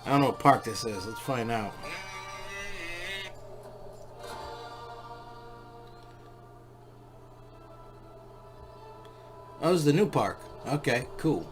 I don't know what park this is. Let's find out. Oh, this is the new park. Okay, cool.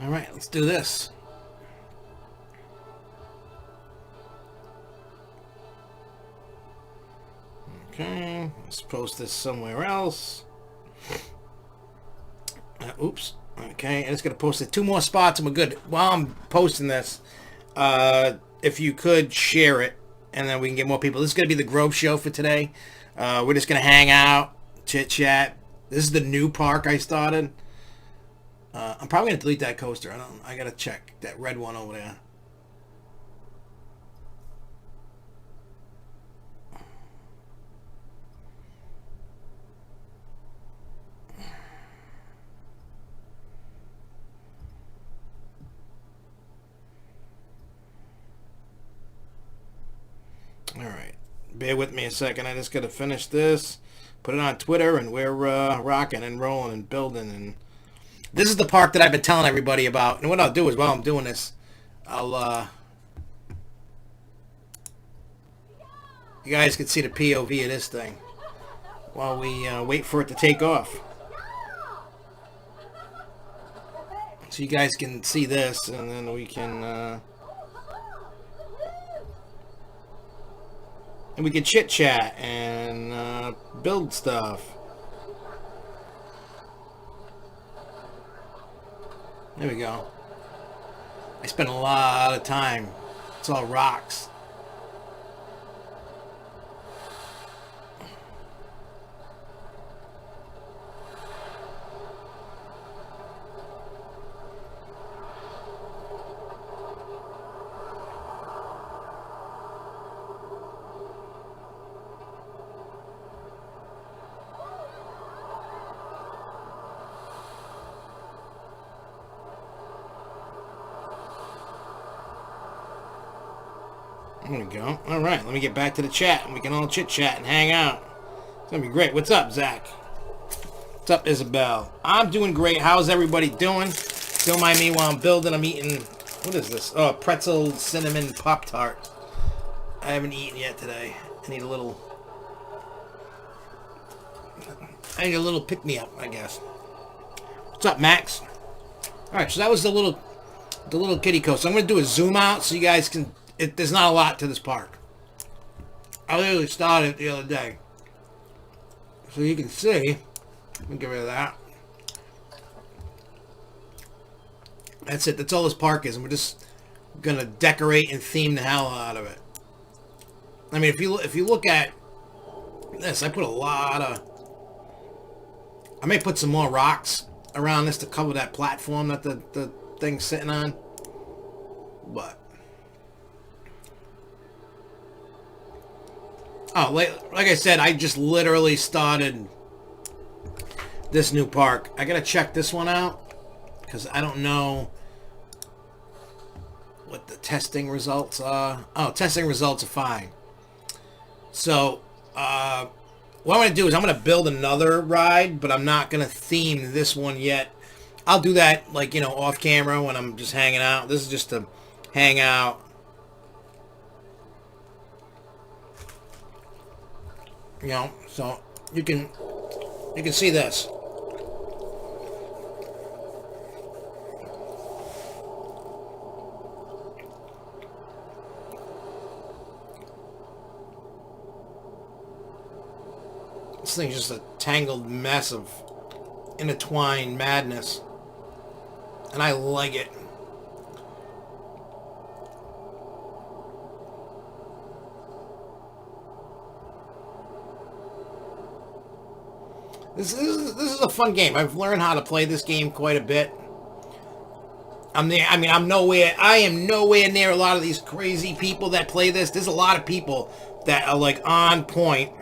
All right, let's do this. Okay, let's post this somewhere else. Oops. Okay, I'm just gonna post it 2 more spots and we're good. While I'm posting this, if you could share it, and then we can get more people. This is gonna be the Grove show for today. We're just gonna hang out, chit chat. This is the new park I started. I'm probably gonna delete that coaster. I gotta check that red one over there. All right, bear with me a second. I just gotta finish this, put it on Twitter, and we're rocking and rolling and building. And this is the park that I've been telling everybody about. And what I'll do is, while I'm doing this, I'll you guys can see the POV of this thing while we wait for it to take off. So you guys can see this, and then we can chit chat and build stuff. There we go. I spent a lot of time. It's all rocks. There we go. All right, let me get back to the chat, and we can all chit chat and hang out. It's gonna be great. What's up, Zach? What's up, Isabel? I'm doing great. How's everybody doing? Don't mind me while I'm building. I'm eating. What is this? Oh, pretzel cinnamon Pop Tart. I haven't eaten yet today. I need a little pick me up, I guess. What's up, Max? All right, so that was the little kiddie coaster. I'm gonna do a zoom out so you guys can. There's not a lot to this park. I literally started the other day, so you can see. Let me get rid of that. That's it. That's all this park is, and we're just gonna decorate and theme the hell out of it. I mean, if you look at this, I put a lot of. I may put some more rocks around this to cover that platform that the thing's sitting on, but. Oh, like I said, I just literally started this new park. I gotta check this one out because I don't know what the testing results are. Oh, testing results are fine. So, what I'm gonna do is I'm gonna build another ride, but I'm not gonna theme this one yet. I'll do that, like, off camera when I'm just hanging out. This is just to hang out. So you can see this. This thing's just a tangled mess of intertwined madness, and I like it. This is a fun game. I've learned how to play this game quite a bit. I'm there. I mean, I'm nowhere. I am nowhere near a lot of these crazy people that play this. There's a lot of people that are like on point.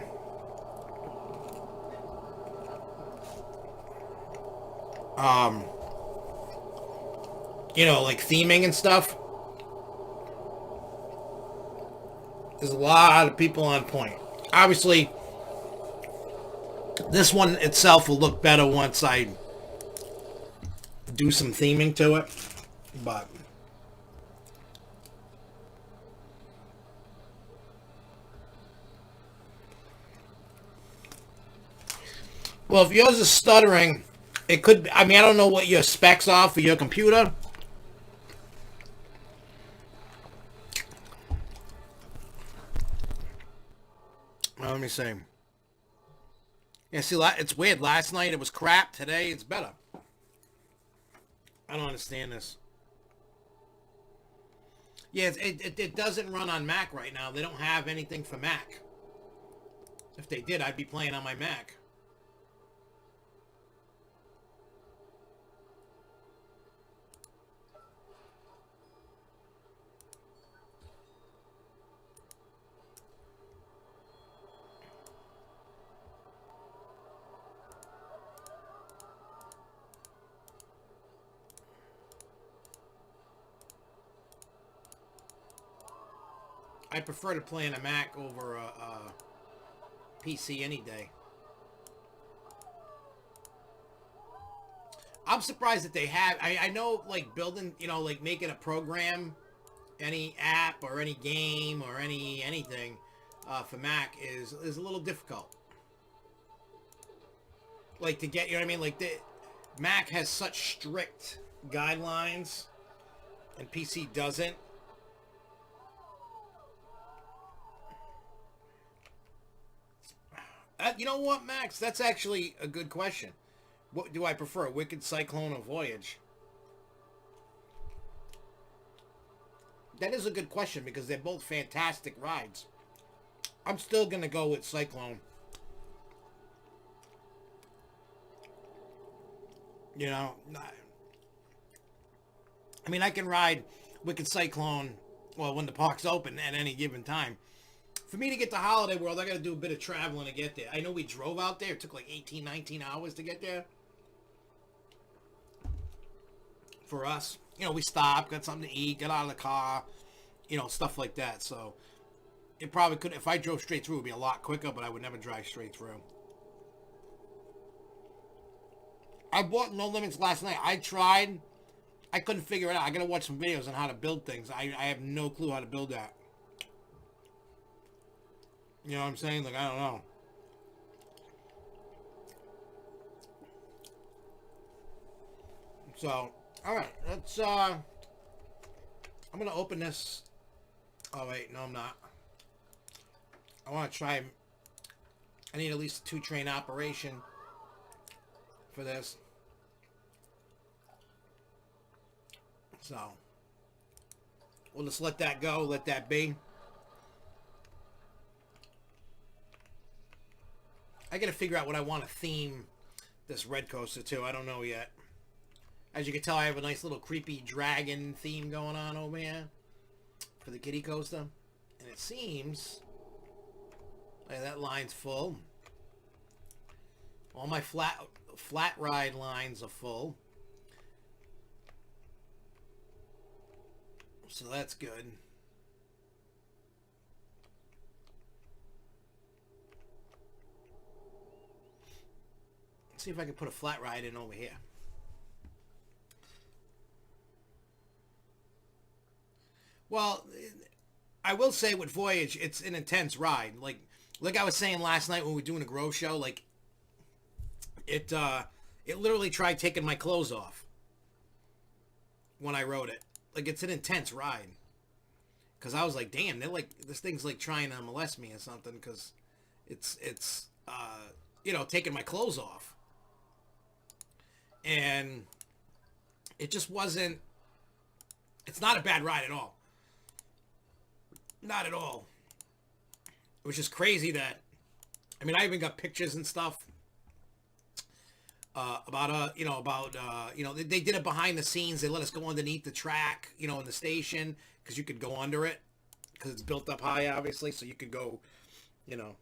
Like theming and stuff. There's a lot of people on point. Obviously, this one itself will look better once I do some theming to it. But well, if yours is stuttering, it could. I mean, I don't know what your specs are for your computer. Well, let me see. Yeah, see, it's weird. Last night it was crap. Today it's better. I don't understand this. Yeah, it doesn't run on Mac right now. They don't have anything for Mac. If they did, I'd be playing on my Mac. I prefer to play on a Mac over a PC any day. I'm surprised that they have. I know, like, building, like making a program, any app or any game or anything for Mac is a little difficult. Like, to get, you know what I mean? Like, the Mac has such strict guidelines and PC doesn't. You know what, Max? That's actually a good question. What do I prefer, Wicked Cyclone or Voyage? That is a good question because they're both fantastic rides. I'm still going to go with Cyclone. You know, I mean, I can ride Wicked Cyclone, well, when the park's open at any given time. For me to get to Holiday World, I got to do a bit of traveling to get there. I know we drove out there. It took like 18, 19 hours to get there. For us. We stopped, got something to eat, got out of the car, stuff like that. So it probably could, if I drove straight through, it would be a lot quicker, but I would never drive straight through. I bought No Limits last night. I tried. I couldn't figure it out. I got to watch some videos on how to build things. I have no clue how to build that. You know what I'm saying? Like, I don't know. So, alright. I'm going to open this. Oh, wait. No, I'm not. I want to try. I need at least a 2-train operation for this. So, we'll just let that go. Let that be. I gotta figure out what I want to theme this red coaster to. I don't know yet. As you can tell, I have a nice little creepy dragon theme going on over here for the kiddie coaster. And it seems like that line's full. All my flat ride lines are full. So that's good. Let's see if I can put a flat ride in over here. Well, I will say with Voyage, it's an intense ride. Like I was saying last night when we were doing a Grove show, like it literally tried taking my clothes off when I rode it. Like, it's an intense ride. Because I was like, damn, they're like, this thing's like trying to molest me or something. Because it's taking my clothes off. And it just wasn't, it's not a bad ride at all. Not at all. Which is crazy that, I mean, I even got pictures and stuff They did it behind the scenes. They let us go underneath the track, in the station because you could go under it because it's built up high, obviously, so you could go, you know.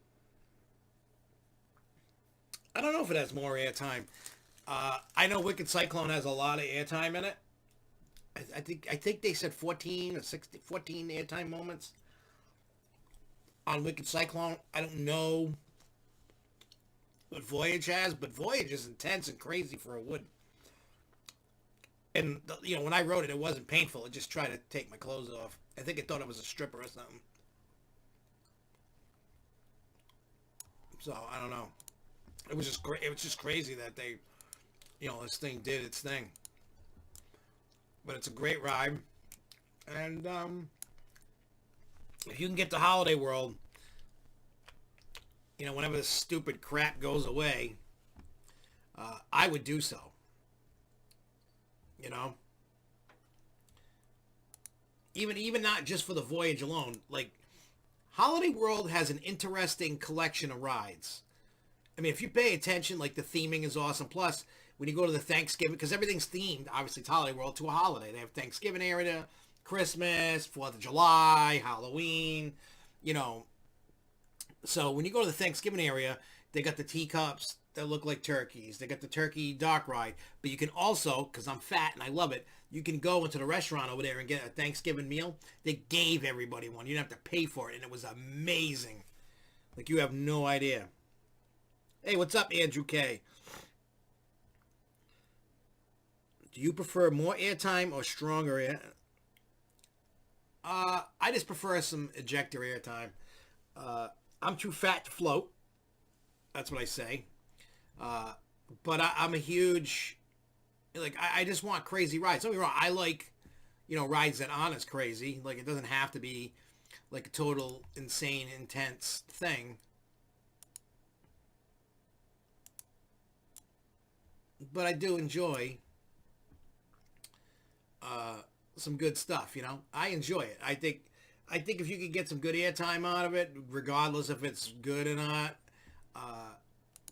I don't know if it has more airtime. I know Wicked Cyclone has a lot of airtime in it. I think they said 14 or 16, 14 airtime moments on Wicked Cyclone. I don't know what Voyage has, but Voyage is intense and crazy for a wood. And when I wrote it, it wasn't painful. It just tried to take my clothes off. I think it thought it was a stripper or something. So I don't know. It was just great. It was just crazy that this thing did its thing. But it's a great ride, and if you can get to Holiday World, whenever this stupid crap goes away, I would do so. You know, even not just for the voyage alone. Like Holiday World has an interesting collection of rides. I mean, if you pay attention, like the theming is awesome. Plus, when you go to the Thanksgiving, because everything's themed, obviously it's Holiday World, to a holiday. They have Thanksgiving area, Christmas, 4th of July, Halloween, you know. So when you go to the Thanksgiving area, they got the teacups that look like turkeys. They got the turkey dark ride. But you can also, because I'm fat and I love it, you can go into the restaurant over there and get a Thanksgiving meal. They gave everybody one. You didn't have to pay for it, and it was amazing. Like, you have no idea. Hey, what's up, Andrew K? Do you prefer more airtime or stronger air? I just prefer some ejector airtime. I'm too fat to float. That's what I say. But I'm a huge, like, I just want crazy rides. Don't get me wrong. I like, rides that aren't as crazy. Like, it doesn't have to be like a total insane, intense thing. But I do enjoy some good stuff. I enjoy it. I think if you could get some good airtime out of it, regardless if it's good or not,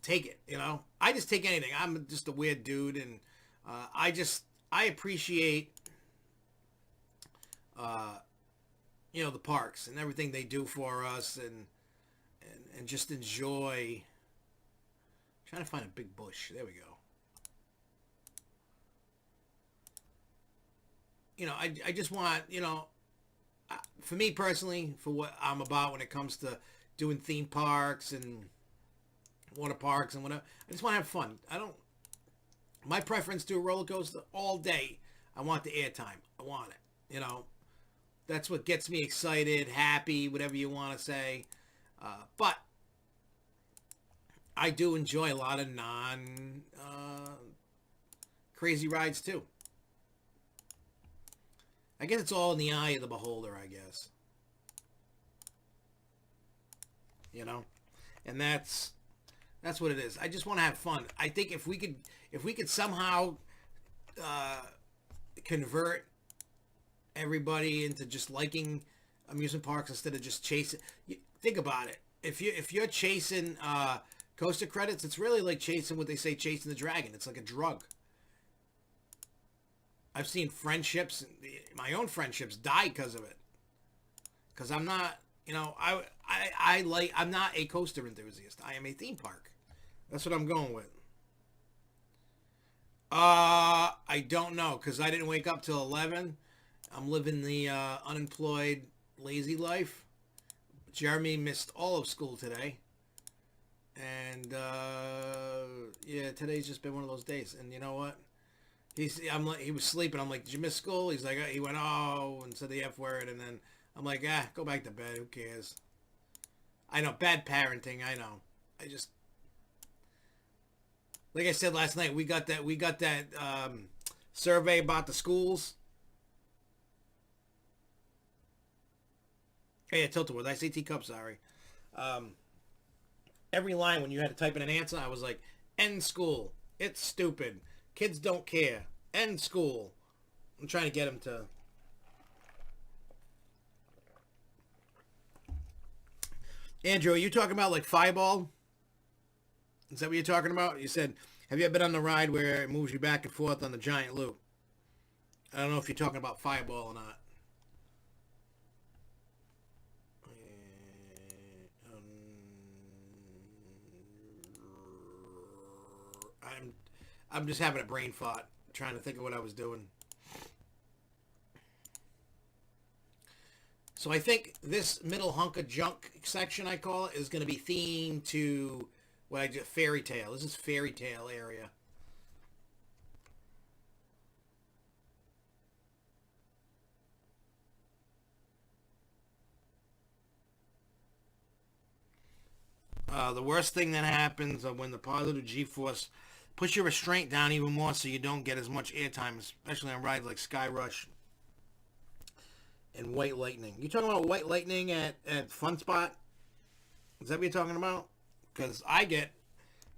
take it. I just take anything. I'm just a weird dude, and I appreciate the parks and everything they do for us, and just enjoy. Trying to find a big bush. There we go. I just want, for me personally, for what I'm about when it comes to doing theme parks and water parks and whatever, I just want to have fun. My preference to a roller coaster all day, I want the airtime. I want it. That's what gets me excited, happy, whatever you want to say. But I do enjoy a lot of crazy rides too. I guess it's all in the eye of the beholder, I guess. And that's what it is. I just want to have fun. I think if we could somehow convert everybody into just liking amusement parks instead of just chasing. Think about it. If you're chasing coaster credits, it's really like chasing what they say, chasing the dragon. It's like a drug. I've seen friendships, my own friendships, die because of it. Because I'm not, I'm not a coaster enthusiast. I am a theme park. That's what I'm going with. I don't know because I didn't wake up till 11. I'm living the unemployed, lazy life. Jeremy missed all of school today. And, yeah, today's just been one of those days. And you know what? He was sleeping. I'm like, did you miss school? He's like, he went, oh, and said the F word. And then I'm like, go back to bed. Who cares? I know, bad parenting. I know. Like I said last night, we got that survey about the schools. Hey, Tiltwood. I say teacup, sorry. Every line when you had to type in an answer, I was like, end school. It's stupid. Kids don't care. End school. I'm trying to get him to... Andrew, are you talking about like Fireball? Is that what you're talking about? You said Have you ever been on the ride where it moves you back and forth on the giant loop? I don't know if you're talking about Fireball or not. I'm I'm just having a brain fart trying to think of what I was doing. So I think this middle hunk of junk section, I call it, is going to be themed to what I just fairy tale. This is fairy tale area. The worst thing that happens when the positive G-force push your restraint down even more so you don't get as much airtime, especially on rides like Sky Rush and White Lightning. You talking about White Lightning at Fun Spot? Is that what you're talking about? Because I get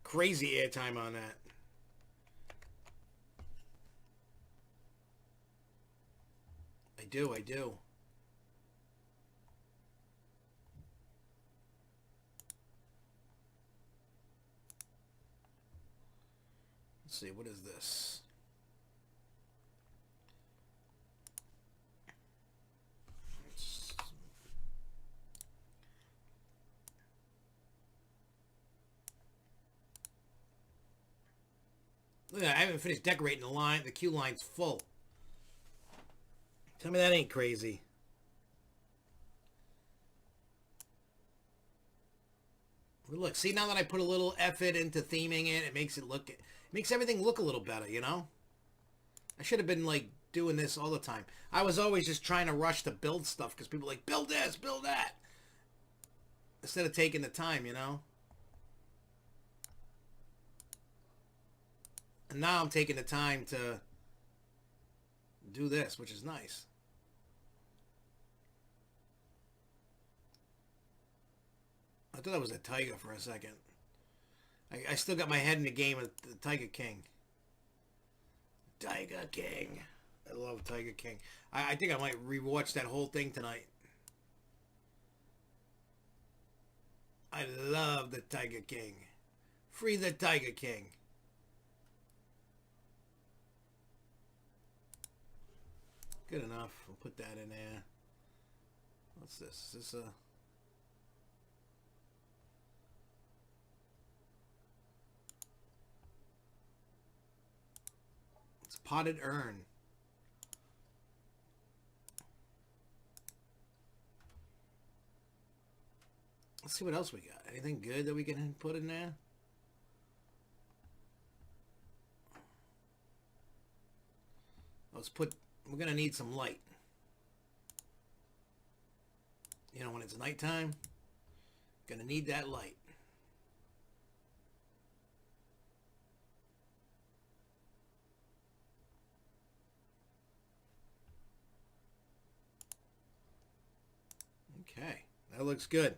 crazy airtime on that. I do, I do. Let's see, what is this? Look at that, I haven't finished decorating the line. The queue line's full. Tell me that ain't crazy. Look, see, now that I put a little effort into theming it, it makes everything look a little better, you know? I should have been, like, doing this all the time. I was always just trying to rush to build stuff because people are like, build this, build that. Instead of taking the time, you know? And now I'm taking the time to do this, which is nice. I thought that was a tiger for a second. I still got my head in the game of the Tiger King. Tiger King. I love Tiger King. I think I might rewatch that whole thing tonight. I love the Tiger King. Free the Tiger King. Good enough. We'll put that in there. What's this? Is this a... It's potted urn. Let's see what else we got. Anything good that we can put in there? Let's put... We're going to need some light. You know, when it's nighttime, going to need that light. Okay, that looks good.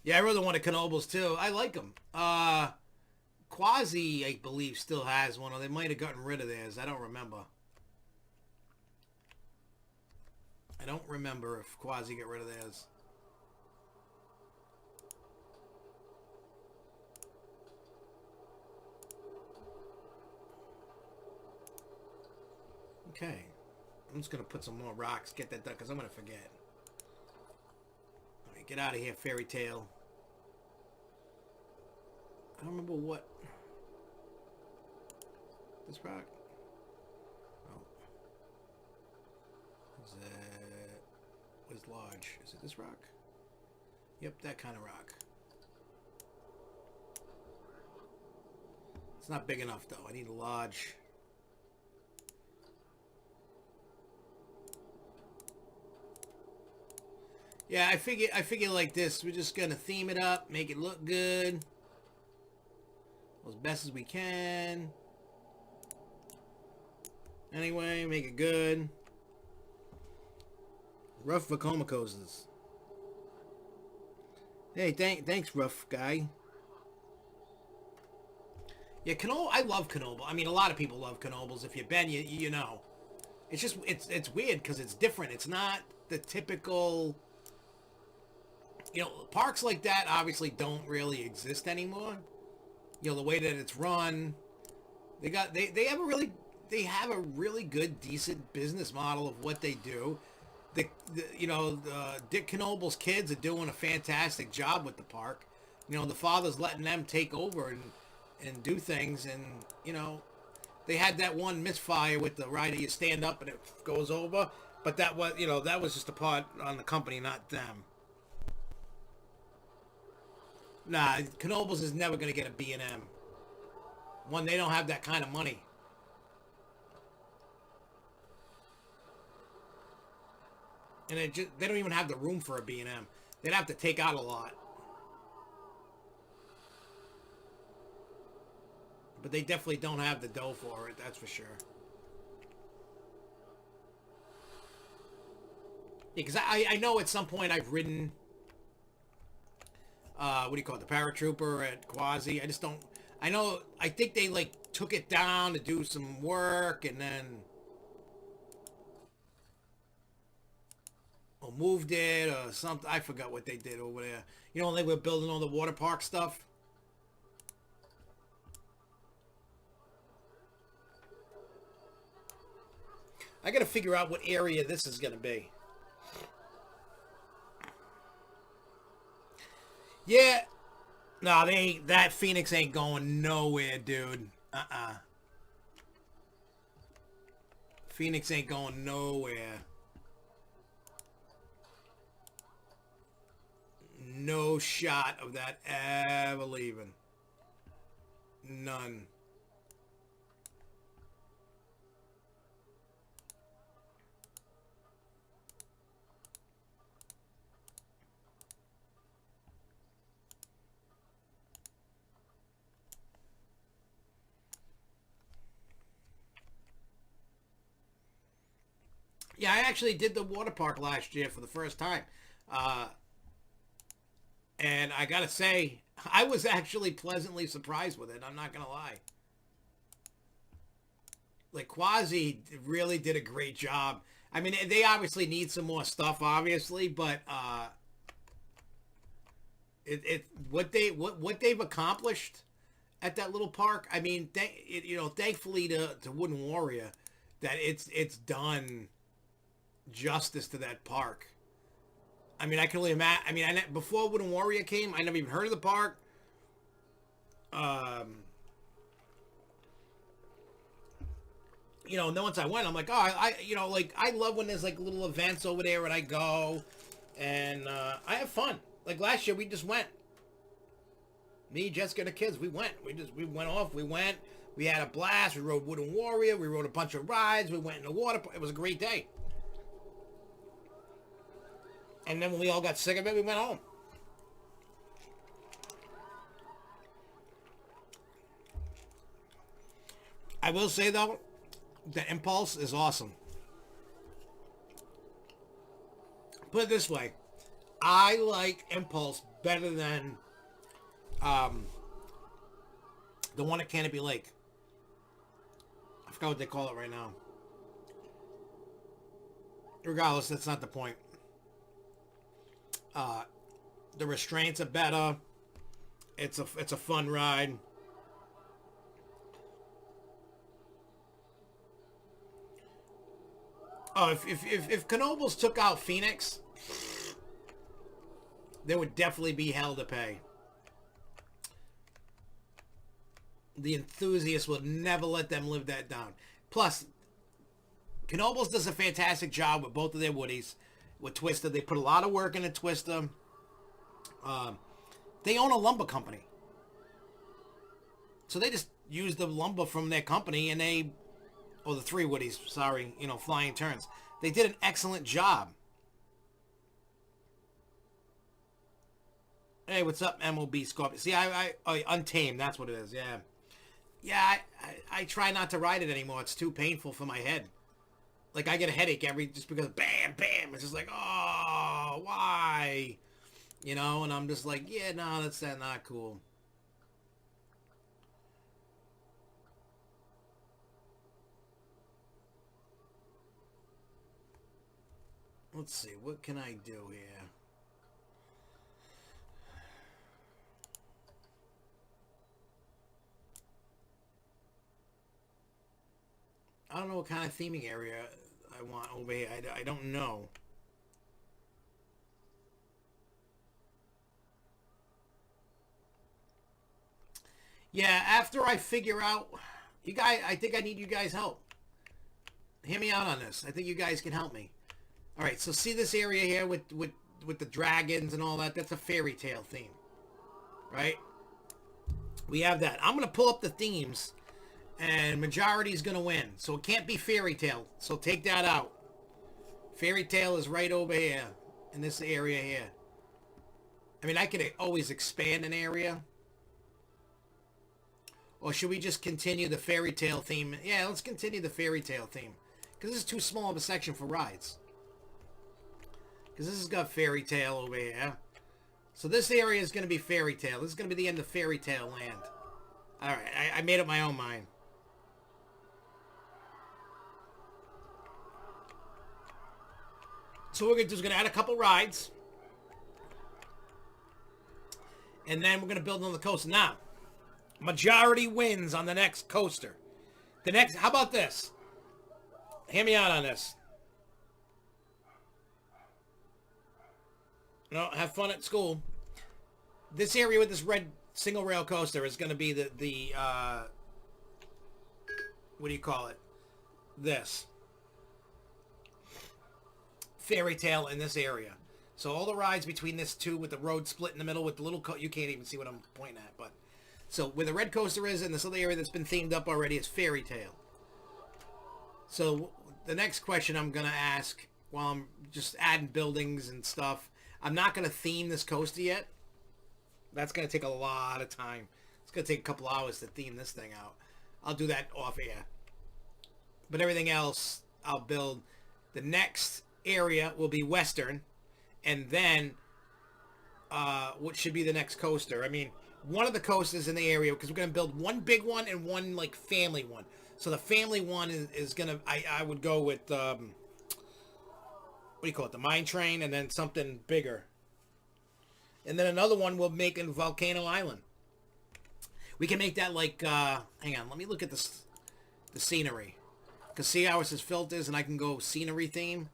Yeah, I really want the Knobles too. I like them. Quasi, I believe, still has one, or they might have gotten rid of theirs. I don't remember. I don't remember if Quasi got rid of theirs. Okay. I'm just going to put some more rocks, get that done, because I'm going to forget. All right, get out of here, fairy tale. I don't remember what... This rock? Oh. Is that... What is large? Is it this rock? Yep, that kind of rock. It's not big enough, though. I need a large... Yeah, I figure like this. We're just gonna theme it up, make it look good, as best as we can. Anyway, make it good. Rough Vacomacoses. Hey, thanks, rough guy. Yeah, Knoble. I love Knoble. I mean, a lot of people love Knobles. If you've been, you know. It's just it's weird because it's different. It's not the typical. parks like that obviously don't really exist anymore. The way that it's run, they have a really good, decent business model of what they do. Dick Knobel's kids are doing a fantastic job with the park. The father's letting them take over and do things, and they had that one misfire with the rider. You stand up and it goes over, but that was just a part on the company, not them. Nah, Knoebels is never going to get a B&M. One, they don't have that kind of money. And they don't even have the room for a B&M. They'd have to take out a lot. But they definitely don't have the dough for it, that's for sure. Because I know at some point I've ridden, what do you call it, the paratrooper at Quasi. I just don't, I think they like took it down to do some work and then, or moved it or something. I forgot what they did over there. When they were building all the water park stuff. I got to figure out what area this is going to be. Yeah. No, that Phoenix ain't going nowhere, dude. Phoenix ain't going nowhere. No shot of that ever leaving. None. Yeah, I actually did the water park last year for the first time. And I gotta say, I was actually pleasantly surprised with it. I'm not gonna lie. Like, Quasi really did a great job. I mean, they obviously need some more stuff, obviously, but what they've accomplished at that little park. I mean, thankfully to Wooden Warrior, that it's done justice to that park. I mean, I can only imagine. I mean, before Wooden Warrior came, I never even heard of the park. And then once I went, I'm like, oh, I love when there's like little events over there, and I go, and I have fun. Like last year, we just went. Me, Jessica, and the kids, we went. We went off. We went. We had a blast. We rode Wooden Warrior. We rode a bunch of rides. We went in the water. It was a great day. And then when we all got sick of it, we went home. I will say, though, the Impulse is awesome. Put it this way. I like Impulse better than the one at Canopy Lake. I forgot what they call it right now. Regardless, that's not the point. The restraints are better. It's a fun ride. Oh, if Knoebels took out Phoenix, there would definitely be hell to pay. The enthusiasts will never let them live that down. Plus, Knoebels does a fantastic job with both of their Woodies. With Twister, they put a lot of work into Twister. They own a lumber company. So they just use the lumber from their company and the three Woodies, sorry, flying turns. They did an excellent job. Hey, what's up, MOB Scorpion? See, Untamed, that's what it is, yeah. Yeah, I try not to ride it anymore. It's too painful for my head. Like, I get a headache just because bam, bam. It's just like, oh, why? And I'm just like, yeah, no, that's not cool. Let's see, what can I do here? I don't know what kind of theming area I want over here. I don't know. Yeah, after I figure out, you guys, I think I need you guys' help. Hear me out on this. I think you guys can help me. All right, so see this area here with the dragons and all that? That's a fairy tale theme, right? We have that. I'm going to pull up the themes, and majority is going to win. So it can't be fairy tale. So take that out. Fairy tale is right over here in this area here. I mean, I could always expand an area. Or should we just continue the fairy tale theme? Yeah, let's continue the fairy tale theme. Because this is too small of a section for rides. Because this has got fairy tale over here. So this area is going to be fairy tale. This is going to be the end of fairy tale land. Alright, I made up my own mind. So what we're going to do is going to add a couple rides. And then we're going to build on the coaster. Now, majority wins on the next coaster. The next, how about this? Hear me out on this. No, have fun at school. This area with this red single rail coaster is going to be the what do you call it? This. Fairy tale in this area. So all the rides between this two with the road split in the middle with the little you can't even see what I'm pointing at, but so where the red coaster is in this other area that's been themed up already is fairy tale. So the next question I'm going to ask while I'm just adding buildings and stuff, I'm not going to theme this coaster yet. That's going to take a lot of time. It's going to take a couple hours to theme this thing out. I'll do that off air. But everything else I'll build. The next area will be Western. And then what should be the next coaster? I mean, one of the coasters in the area, because we're going to build one big one and one like family one. So the family one is going to, I would go with, what do you call it? The mine train, and then something bigger. And then another one we'll make in Volcano Island. We can make that like, hang on, let me look at the scenery. Because see how it says filters, and I can go scenery theme.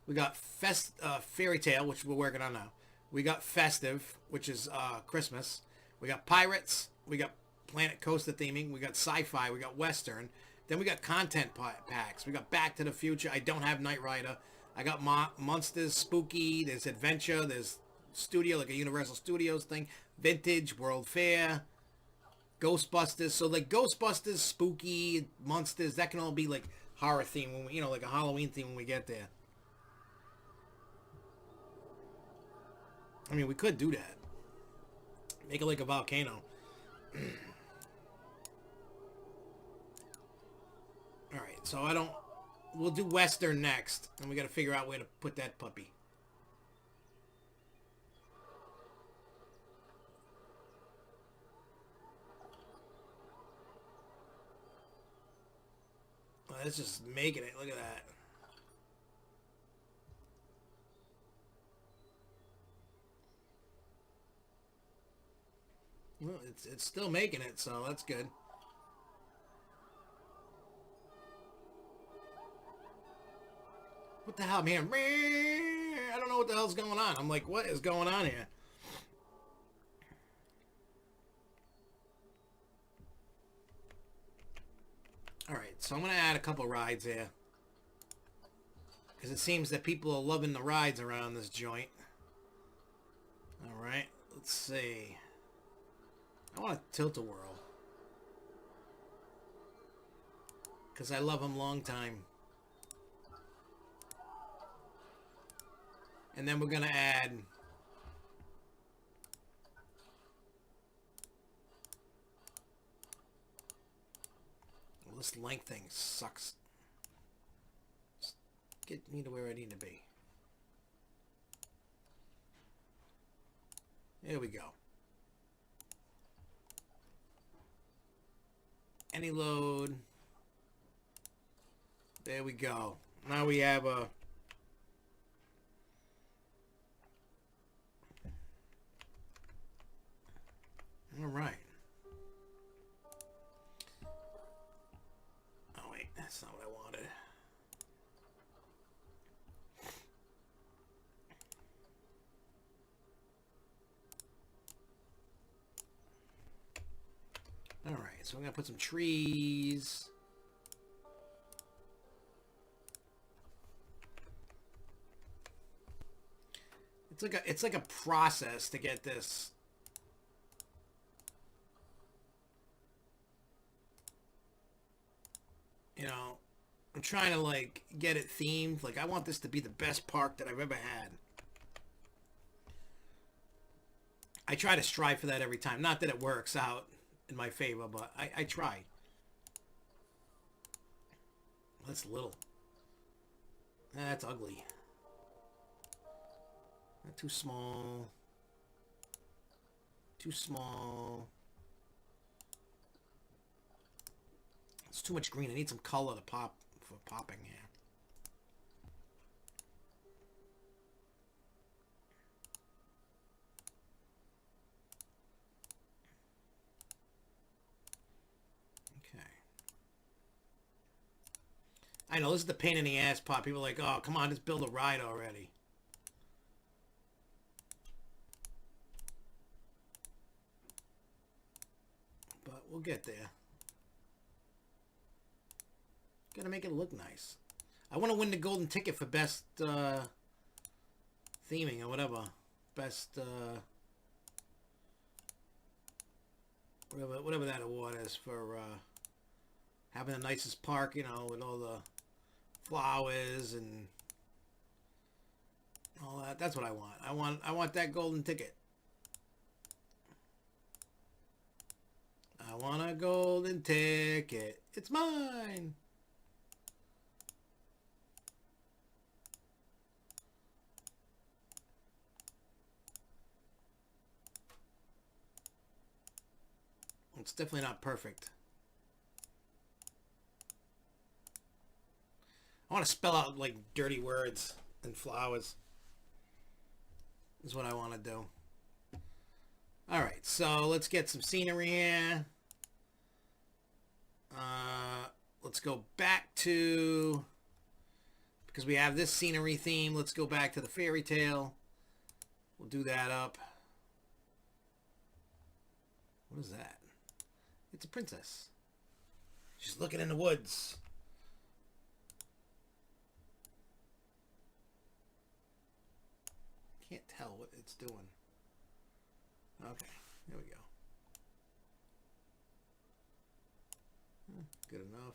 We got Fairy Tale, which we're working on now. We got Festive, which is Christmas. We got Pirates. We got Planet Coaster theming. We got Sci-Fi. We got Western. Then we got content packs. We got Back to the Future. I don't have Knight Rider. I got Monsters, Spooky. There's Adventure. There's Studio, like a Universal Studios thing. Vintage, World Fair. Ghostbusters. So like Ghostbusters, Spooky, Monsters, that can all be like horror theme when we, you know, like a Halloween theme when we get there. I mean, we could do that. Make it like a volcano. Alright, so I don't... We'll do Western next. And we gotta figure out where to put that puppy. Well, that's just making it. Look at that. Well, it's still making it, so that's good. What the hell, man? I don't know what the hell's going on. I'm like, what is going on here? Alright, so I'm going to add a couple rides here. Because it seems that people are loving the rides around this joint. Alright, let's see. I want a Tilt-A-Whirl. Because I love them long time. And then we're going to add... Well, this length thing sucks. Just get me to where I need to be. There we go. Any load. There we go. Now we have a... All right. Oh wait, that's not what I wanted. so I'm gonna put some trees. It's like a process to get this. You know, I'm trying to like get it themed. Like I want this to be the best park that I've ever had. I try to strive for that every time. Not that it works out in my favor, but I try. That's little. That's ugly. Not too small. Too small. It's too much green. I need some color to pop for popping here. Okay. I know this is the pain in the ass part. People are like, oh, come on, just build a ride already. But we'll get there. Gotta make it look nice. I want to win the golden ticket for best theming or whatever. Best whatever that award is for having the nicest park, you know, with all the flowers and all that. That's what I want. I want that golden ticket. I want a golden ticket. It's mine. It's definitely not perfect. I want to spell out like dirty words and flowers. Is what I want to do. All right, so let's get some scenery here. Let's go back to, because we have this scenery theme, let's go back to the fairy tale. We'll do that up. What is that? It's a princess. She's looking in the woods. Can't tell what it's doing. Okay, there we go. Good enough.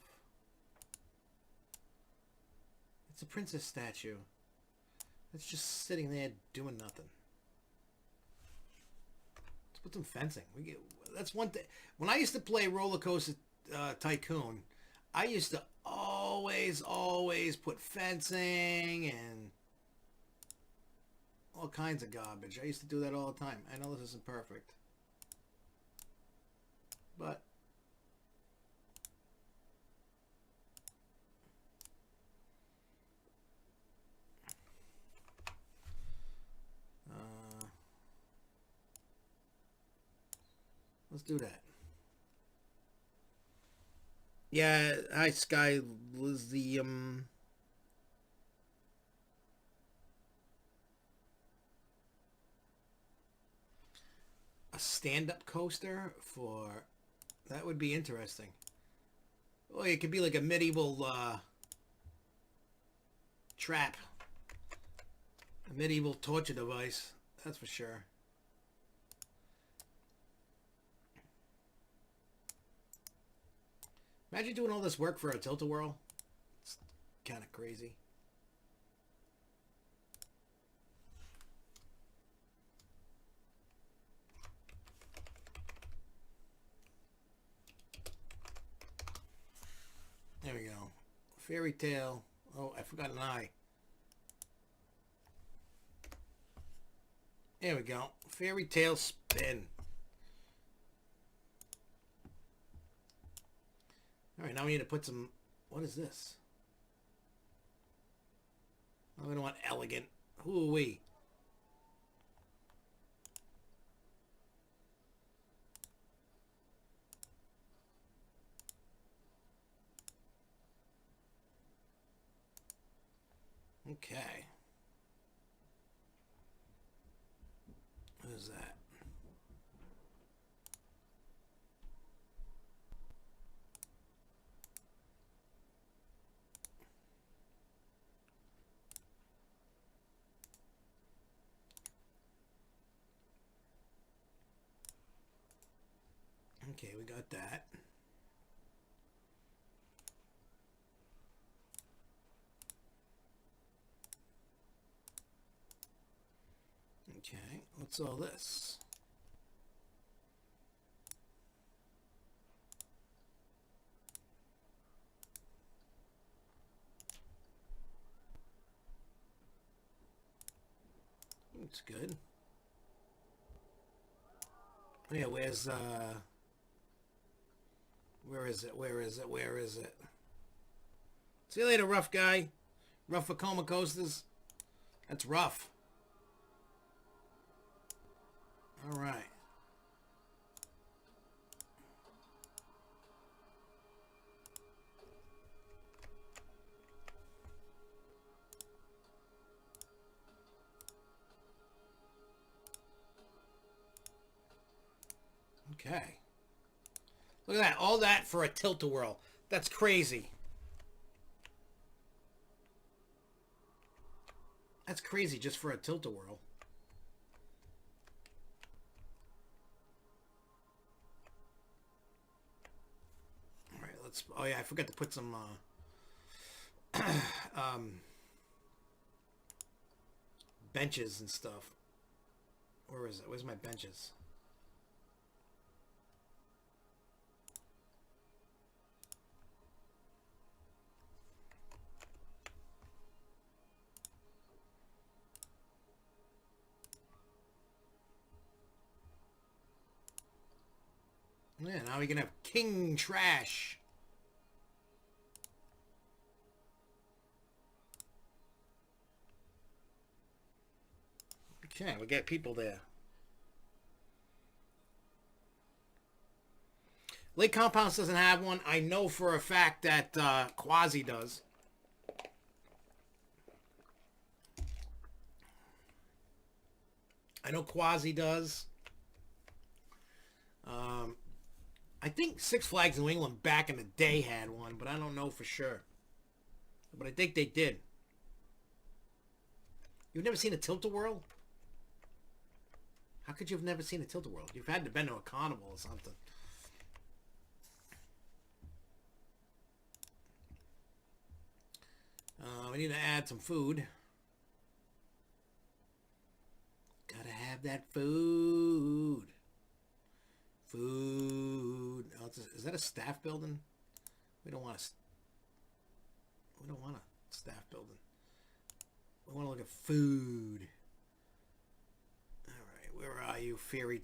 It's a princess statue. It's just sitting there doing nothing. Let's put some fencing. That's one thing. When I used to play Roller Coaster Tycoon, I used to always put fencing and all kinds of garbage. I used to do that all the time. I know this isn't perfect, but let's do that. Yeah, hi Sky Lysium. A stand-up coaster for that would be interesting. Well, it could be like a medieval trap, a medieval torture device. That's for sure. Imagine doing all this work for a tilt-a-whirl. It's kind of crazy. There we go. Fairy tale. Oh, I forgot an eye. There we go. Fairy tale spin. All right, now we need to put some... What is this? Oh, we don't want elegant. Who are we? Okay. What is that? Okay, we got that. Okay, what's all this? It's good. Oh, yeah, where is it? Where is it? Where is it? See you later, rough guy. Rough Vacoma coasters. That's rough. All right. Okay. Look at that. All that for a tilt-a-whirl. That's crazy. That's crazy just for a tilt-a-whirl. All right, let's... Oh, yeah, I forgot to put some... benches and stuff. Where is it? Where's my benches? Yeah, now we can have King Trash. Okay, we get people there. Lake Compounds doesn't have one. I know for a fact that Quasi does. I know Quasi does. I think Six Flags New England back in the day had one, but I don't know for sure. But I think they did. You've never seen a tilt-a-whirl? How could you have never seen a tilt-a-whirl? You've had to been to a carnival or something. We need to add some food. Gotta have that food. Food. Oh, is that a staff building? We don't want a staff building. We want to look at food. All right, where are you, fairy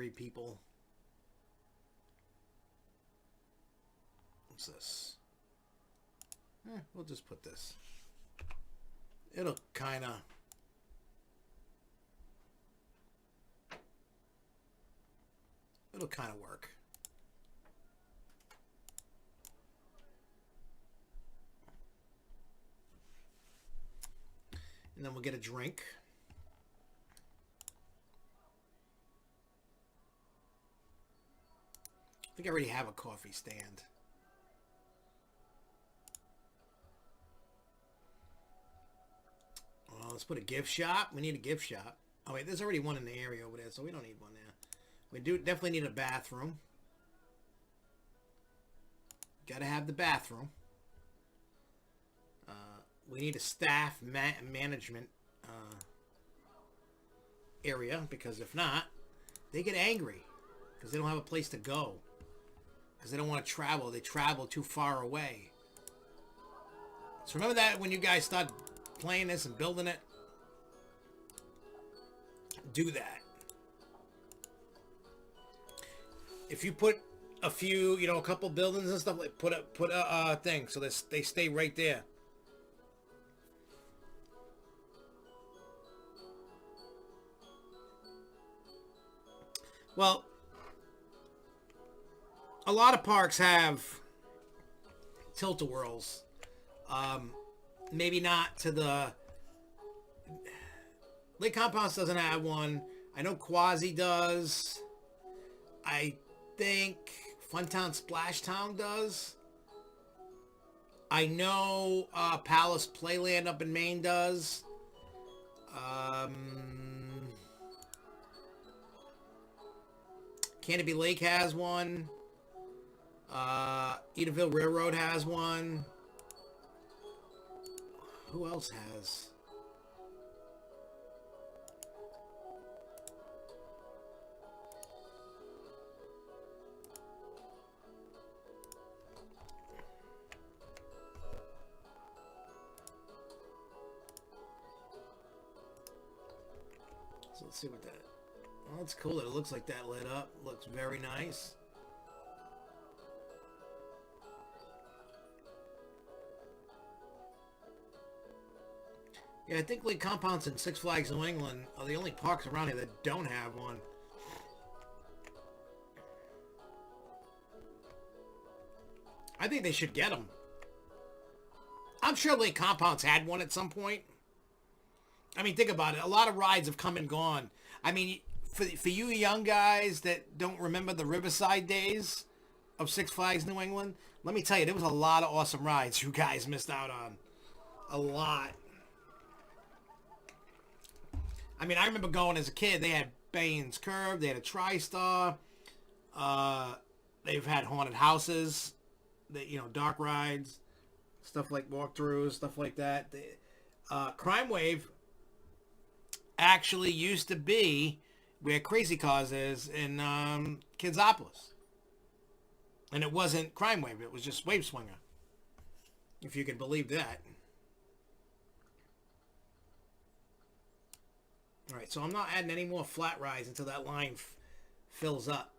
people? What's this? We'll just put this. It'll kind of... work. And then we'll get a drink. I think I already have a coffee stand. Well, let's put a gift shop. We need a gift shop. Oh wait, there's already one in the area over there, so we don't need one there. We do definitely need a bathroom. Gotta have the bathroom. We need a staff management area, because if not, they get angry because they don't have a place to go, because they don't want to travel. They travel too far away. So remember that when you guys start playing this and building it, do that. If you put a few, a couple buildings and stuff, like put a thing so that they stay right there. Well, a lot of parks have tilt-a-whirls. Maybe not to the... Lake Compounds doesn't have one. I know Quasi does. I think Funtown Splash Town does. I know Palace Playland up in Maine does. Can't Canopy Lake has one. Edaville Railroad has one. Who else has? So let's see what that... Well, that's cool that it looks like that lit up. Looks very nice. Yeah, I think Lake Compounce and Six Flags New England are the only parks around here that don't have one. I think they should get them. I'm sure Lake Compounce had one at some point. I mean, think about it. A lot of rides have come and gone. I mean, for you young guys that don't remember the Riverside days of Six Flags New England, let me tell you, there was a lot of awesome rides you guys missed out on. A lot. I mean, I remember going as a kid. They had Baines Curve. They had a TriStar. They've had haunted houses. Dark rides. Stuff like walkthroughs. Stuff like that. Crime Wave actually used to be where Crazy Cars is in Kidsopolis. And it wasn't Crime Wave. It was just Wave Swinger. If you can believe that. Alright, so I'm not adding any more flat rides until that line fills up.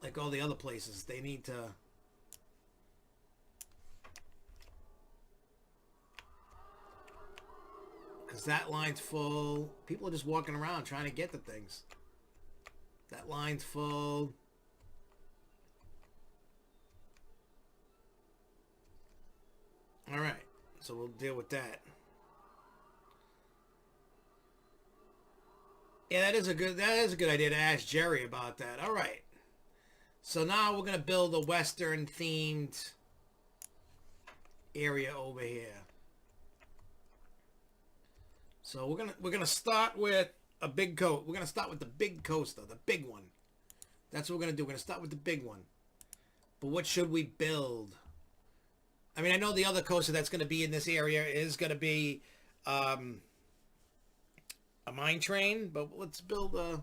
Like all the other places. They need to... Because that line's full. People are just walking around trying to get the things. That line's full. Alright, so we'll deal with that. Yeah, that is a good idea to ask Jerry about that. All right. So now we're gonna build a Western themed area over here. So we're gonna start with a big coat. We're gonna start with the big coaster, the big one. That's what we're gonna do. We're gonna start with the big one. But what should we build? I mean, I know the other coaster that's gonna be in this area is gonna be a mine train, but let's build a...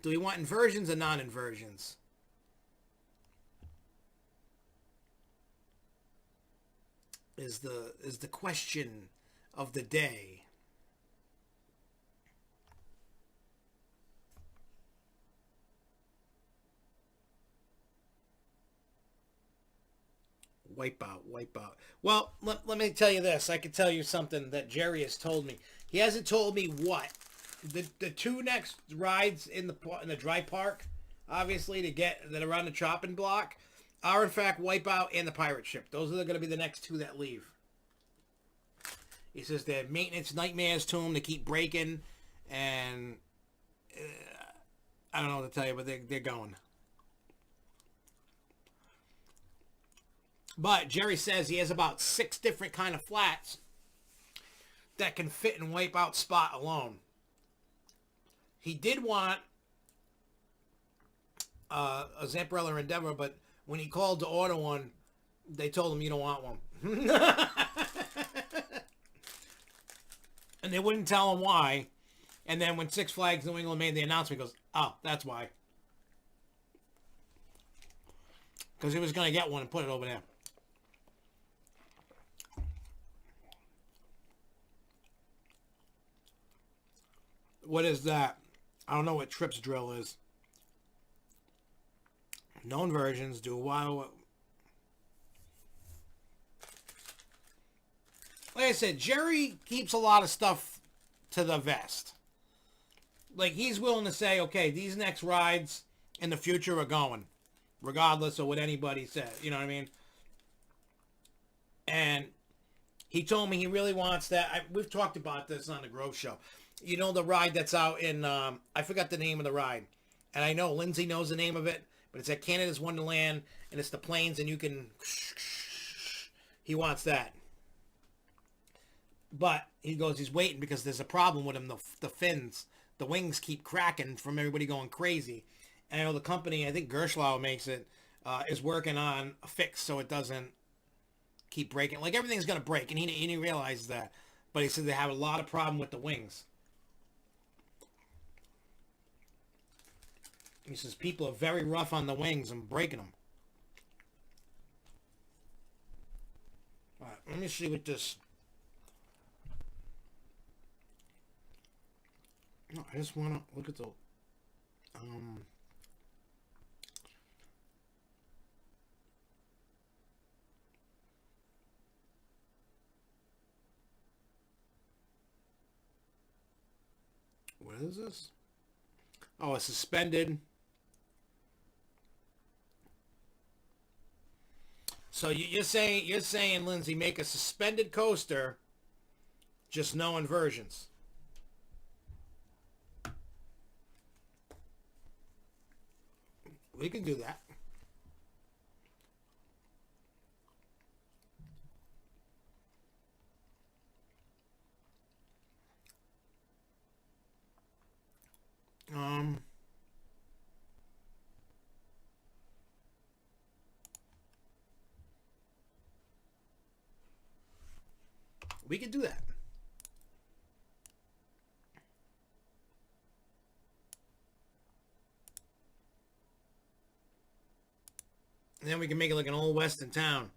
Do we want inversions or non-inversions? Is the question of the day. Wipeout. Well, let me tell you this. I can tell you something that Jerry has told me. He hasn't told me what. The two next rides in the dry park, obviously, that are on the chopping block, are in fact Wipeout and the pirate ship. Those are going to be the next two that leave. He says they're maintenance nightmares to them. They keep breaking, and I don't know what to tell you, but they're going. But Jerry says he has about 6 different kind of flats that can fit in Wipeout spot alone. He did want a Zamperella Endeavor, but when he called to order one, they told him you don't want one. And they wouldn't tell him why. And then when Six Flags New England made the announcement, he goes, oh, that's why. Because he was going to get one and put it over there. What is that? I don't know what Trips Drill is. Known versions do wild. Like I said, Jerry keeps a lot of stuff to the vest. Like, he's willing to say, okay, these next rides in the future are going, regardless of what anybody says. You know what I mean? And he told me he really wants that. We've talked about this on the Grove Show. You know the ride that's out in, I forgot the name of the ride. And I know Lindsay knows the name of it, but it's at Canada's Wonderland, and it's the planes, and you can... He wants that. But he goes, he's waiting because there's a problem with him, the fins. the wings keep cracking from everybody going crazy. And I know the company, I think Gerstlauer makes it, is working on a fix so it doesn't keep breaking. Like everything's gonna break, and he realizes that. But he said they have a lot of problem with the wings. He says people are very rough on the wings and breaking them. All right, let me see what this. No, I just want to look at the. What is this? Oh, a suspended. So you're saying, Lindsay, make a suspended coaster, just no inversions. We can do that. We can do that. And then we can make it like an old western town.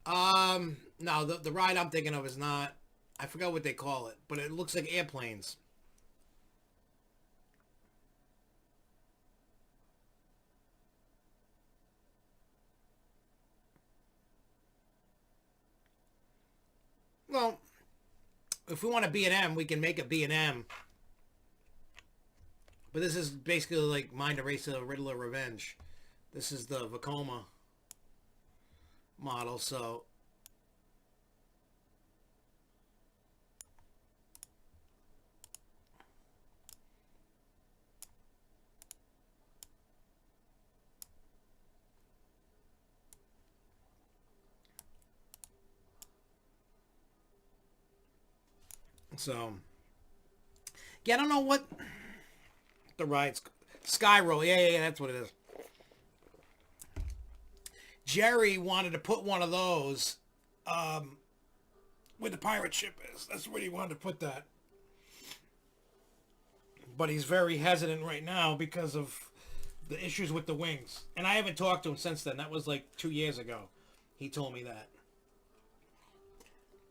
No, the ride I'm thinking of is not. I forgot what they call it, but it looks like airplanes. Well, if we want a B&M, we can make a B&M. But this is basically like Mind Eraser Riddler Revenge. This is the Vekoma model, so yeah, I don't know what the ride's Sky Roll. Yeah, that's what it is. Jerry wanted to put one of those where the pirate ship is. That's where he wanted to put that. But he's very hesitant right now because of the issues with the wings. And I haven't talked to him since then. That was like 2 years ago. He told me that.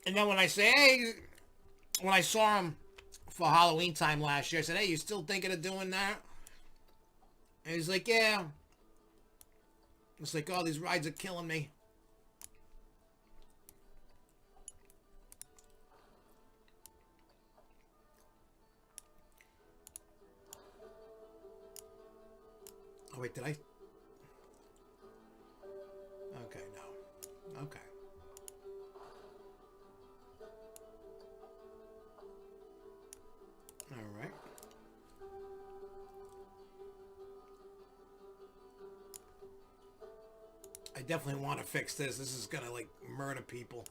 And then when I say, hey, when I saw him for Halloween time last year, I said, hey, you still thinking of doing that? And he's like, yeah. It's like, oh, these rides are killing me. Oh, wait, did I? Okay, no. Okay. All right. I definitely want to fix this. This is going to, like, murder people.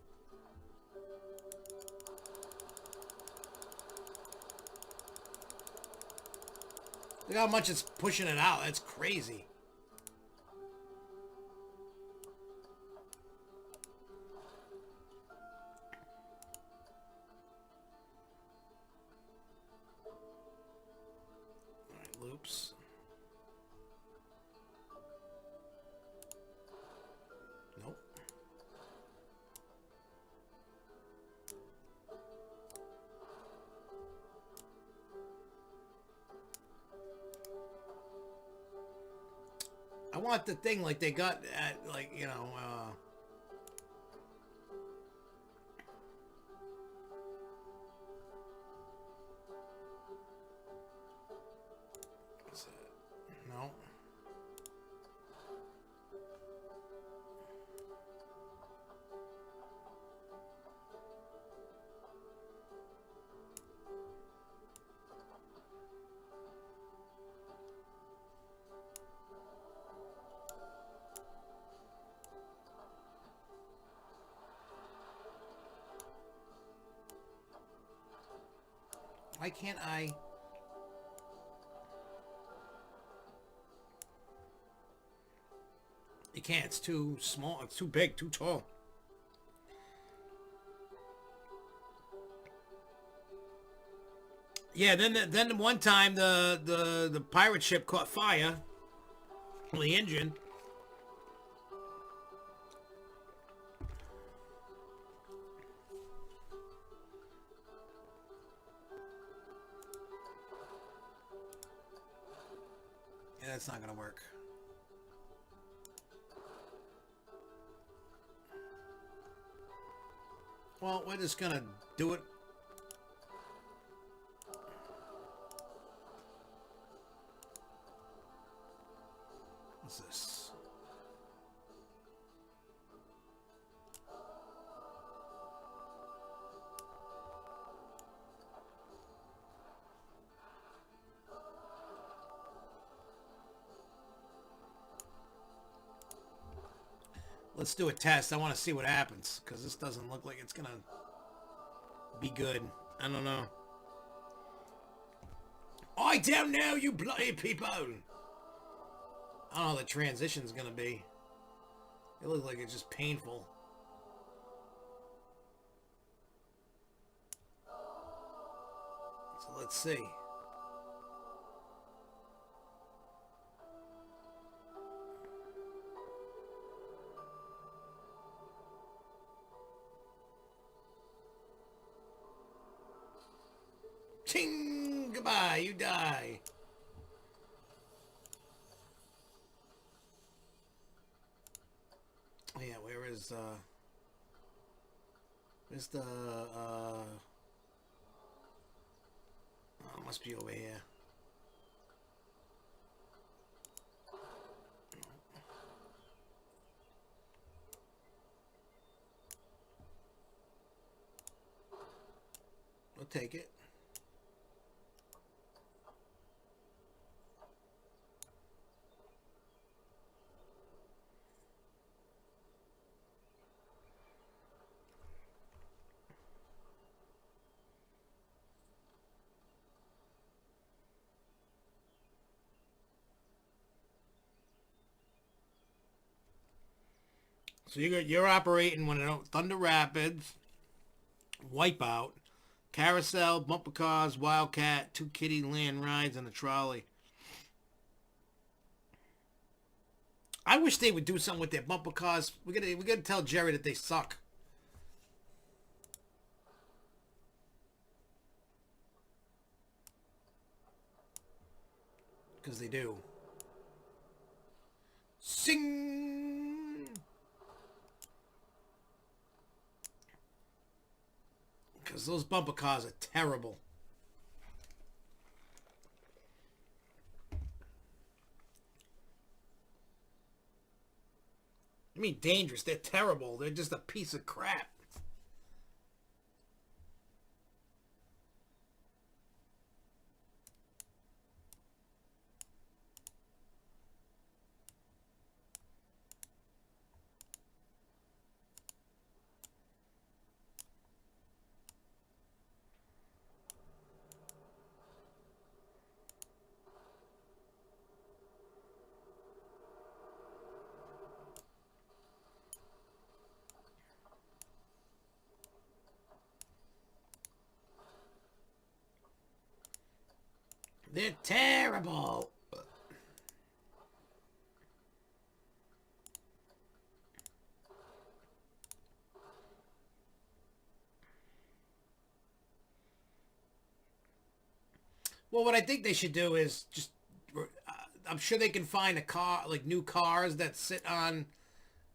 Look how much it's pushing it out. That's crazy. All right, loops. Nope. I want the thing like they got at, like, you know, what's that? No. Why can't I? You can't. It's too small. It's too big. Too tall. Yeah. Then one time the pirate ship caught fire. Well, the engine. Yeah, that's not gonna work. Well, we're just gonna do it. What's this? Let's do a test. I want to see what happens, because this doesn't look like it's gonna be good. I don't know. I don't know, you bloody people! I don't know how the transition's gonna be. It looks like it's just painful. So let's see. Ching! Goodbye, you die. Oh yeah, where's the, oh, it must be over here. We'll take it. So you're operating one of Thunder Rapids, Wipeout, Carousel, Bumper Cars, Wildcat, 2 Kitty Land Rides, and a trolley. I wish they would do something with their bumper cars. We gotta tell Jerry that they suck. Because they do. Sing! Because those bumper cars are terrible. I mean, dangerous. They're terrible. They're just a piece of crap. They're terrible. Well, what I think they should do is just... I'm sure they can find a car, like new cars that sit on...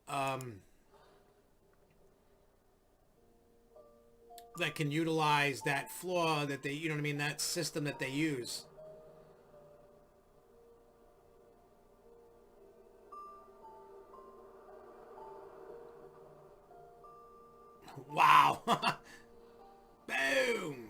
that can utilize that flaw that they... You know what I mean? That system that they use. Wow. Boom.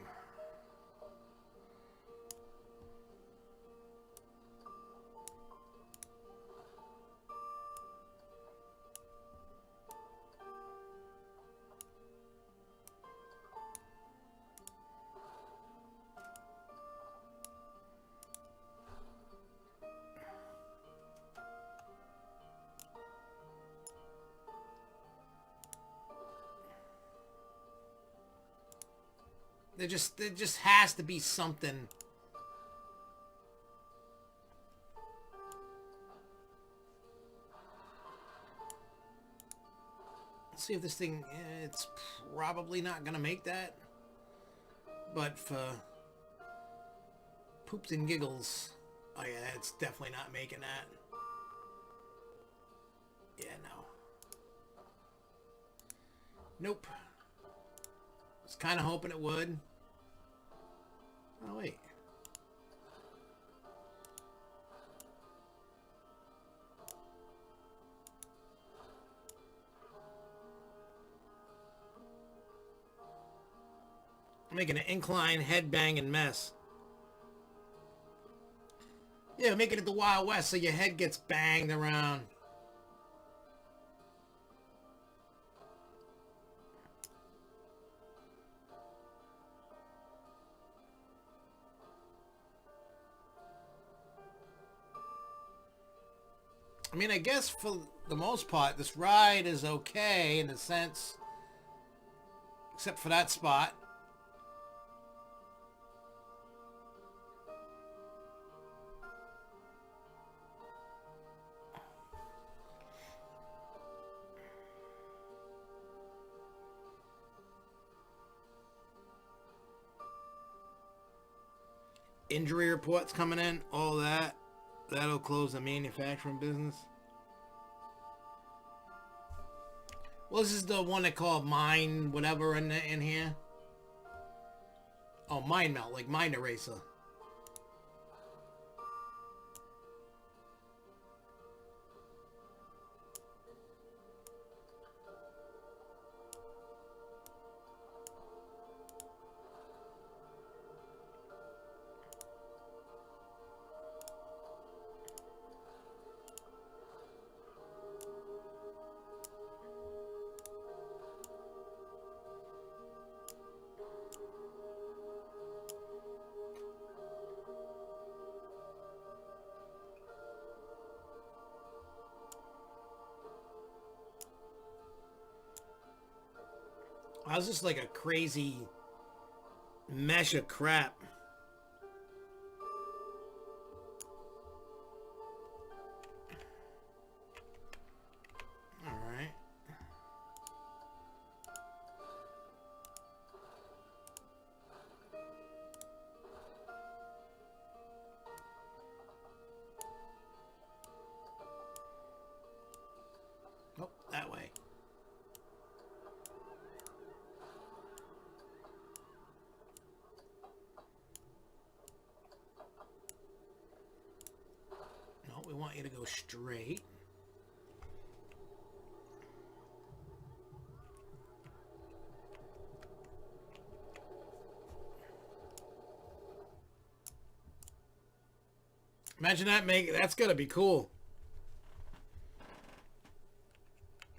There just has to be something. Let's see if this thing, it's probably not gonna make that. But for poops and giggles, oh yeah, it's definitely not making that. Yeah, no. Nope. Was kind of hoping it would. Oh, wait. I'm making an incline head-banging mess. Yeah, making it the Wild West so your head gets banged around. I mean, I guess for the most part, this ride is okay in a sense. Except for that spot. Injury reports coming in, all that. That'll close the manufacturing business. Well, this is the one they call Mind whatever in here. Oh, Mind Melt, like Mind Eraser. I was just like a crazy mesh of crap. Alright. Oh, that way. No, we want you to go straight. Imagine that that's gotta be cool.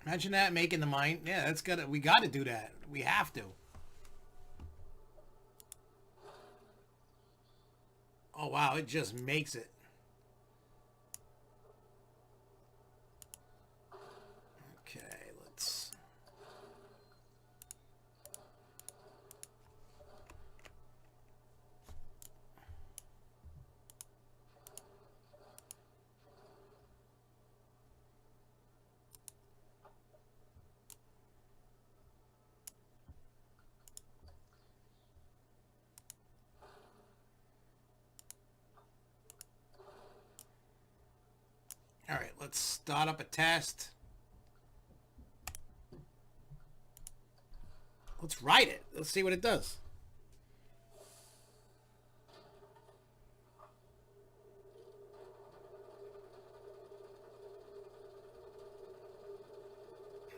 Imagine that making the mind. Yeah, we gotta do that. We have to. Oh wow, it just makes it. Okay, let's... Alright, let's start up a test. Let's write it. Let's see what it does.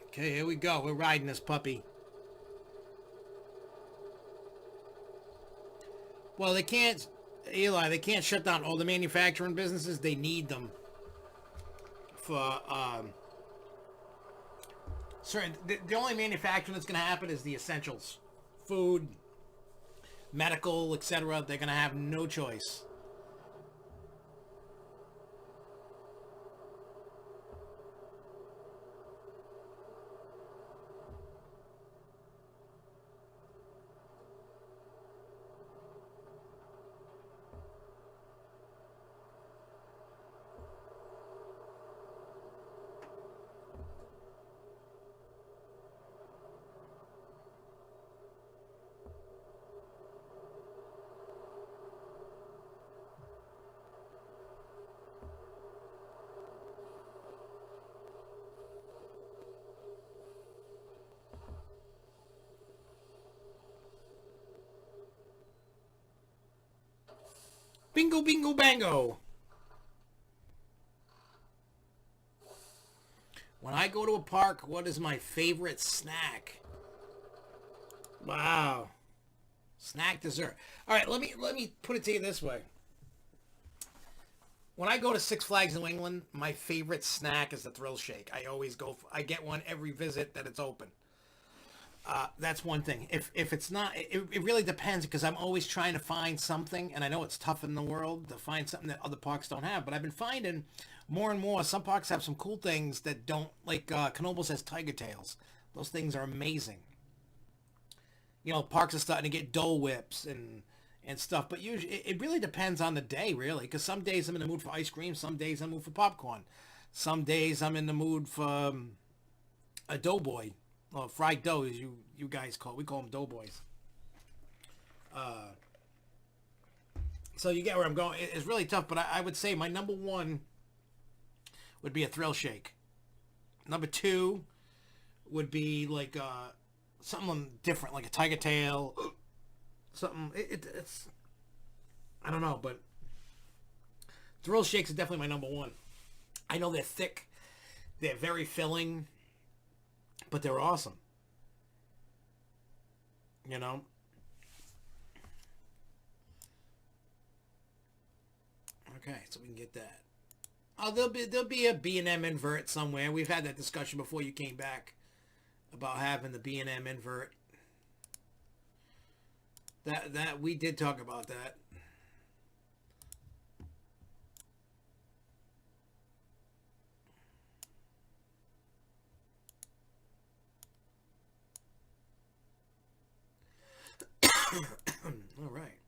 Okay, here we go. We're riding this puppy. Well, they can't... Eli, they can't shut down all the manufacturing businesses. They need them. For, certain... The only manufacturing that's going to happen is the essentials. Food, medical, etc. They're going to have no choice. Bingo, bingo, bango. When I go to a park, what is my favorite snack? Wow. Snack dessert. All right, let me put it to you this way. When I go to Six Flags New England, my favorite snack is the Thrill Shake. I always go. I get one every visit that it's open. That's one thing. If it's not, it really depends because I'm always trying to find something, and I know it's tough in the world to find something that other parks don't have. But I've been finding more and more. Some parks have some cool things that don't. Like Knoebels has Tiger Tails. Those things are amazing. Parks are starting to get Dole Whips and stuff. But usually, it really depends on the day, really. Because some days I'm in the mood for ice cream. Some days I'm in the mood for popcorn. Some days I'm in the mood for a Doughboy. Well, fried dough, as you guys call it. We call them Doughboys. So you get where I'm going. It's really tough, but I would say my number one would be a Thrill Shake. Number two would be like something different, like a Tiger Tail. Something. It's I don't know, but Thrill Shakes are definitely my number one. I know they're thick, they're very filling, but they're awesome. You know. Okay, so we can get that. Oh, there'll be a B&M invert somewhere. We've had that discussion before you came back about having the B&M invert. That we did talk about that. All right.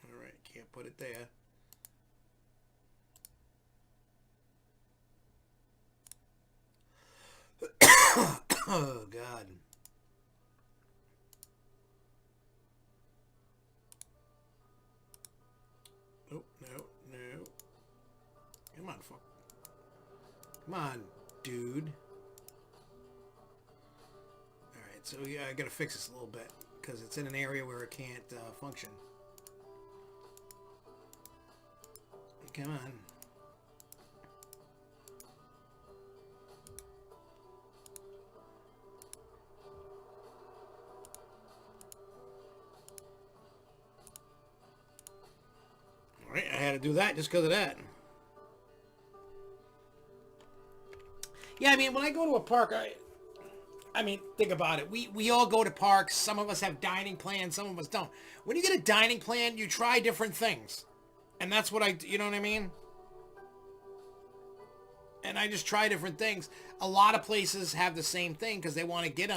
All right, can't put it there. Oh God. Oh no, no. Come on, fuck. Come on, dude. All right, so I gotta fix this a little bit because it's in an area where it can't function. Come on. All right, I had to do that just because of that. Yeah, I mean, when I go to a park, I mean, think about it. We all go to parks. Some of us have dining plans. Some of us don't. When you get a dining plan, you try different things. And that's what you know what I mean? And I just try different things. A lot of places have the same thing because they want to get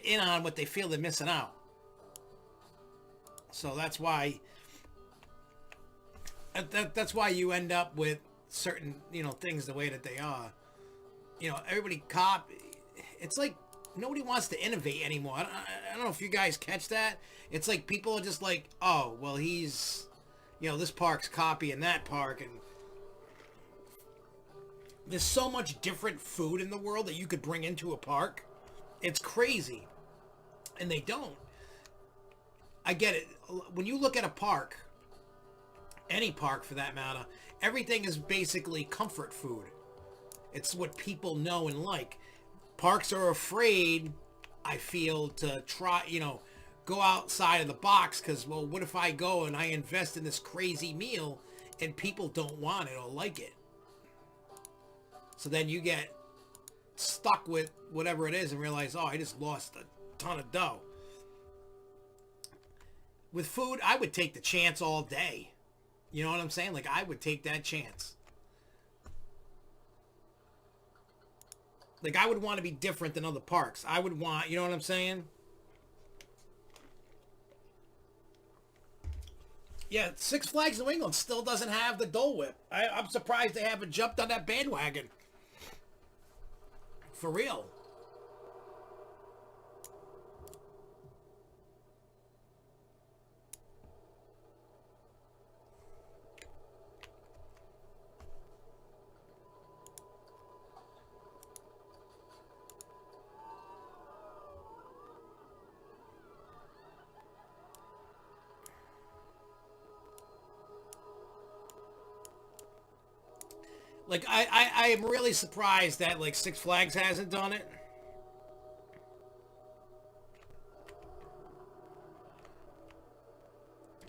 in on what they feel they're missing out. So that's why that's why you end up with certain, things the way that they are. Everybody it's like nobody wants to innovate anymore. I don't know if you guys catch that. It's like people are just like, oh, well, he's, this park's copying that park, and there's so much different food in the world that you could bring into a park. It's crazy. And they don't. I get it. When you look at a park, any park for that matter, everything is basically comfort food. It's what people know and like. Parks are afraid, I feel, to try, go outside of the box because, well, what if I go and I invest in this crazy meal and people don't want it or like it? So then you get stuck with whatever it is and realize, oh, I just lost a ton of dough. With food, I would take the chance all day. You know what I'm saying? Like, I would take that chance. Like, I would want to be different than other parks. I would want, you know what I'm saying? Yeah, Six Flags New England still doesn't have the Dole Whip. I'm surprised they haven't jumped on that bandwagon. For real. Like I am really surprised that like Six Flags hasn't done it.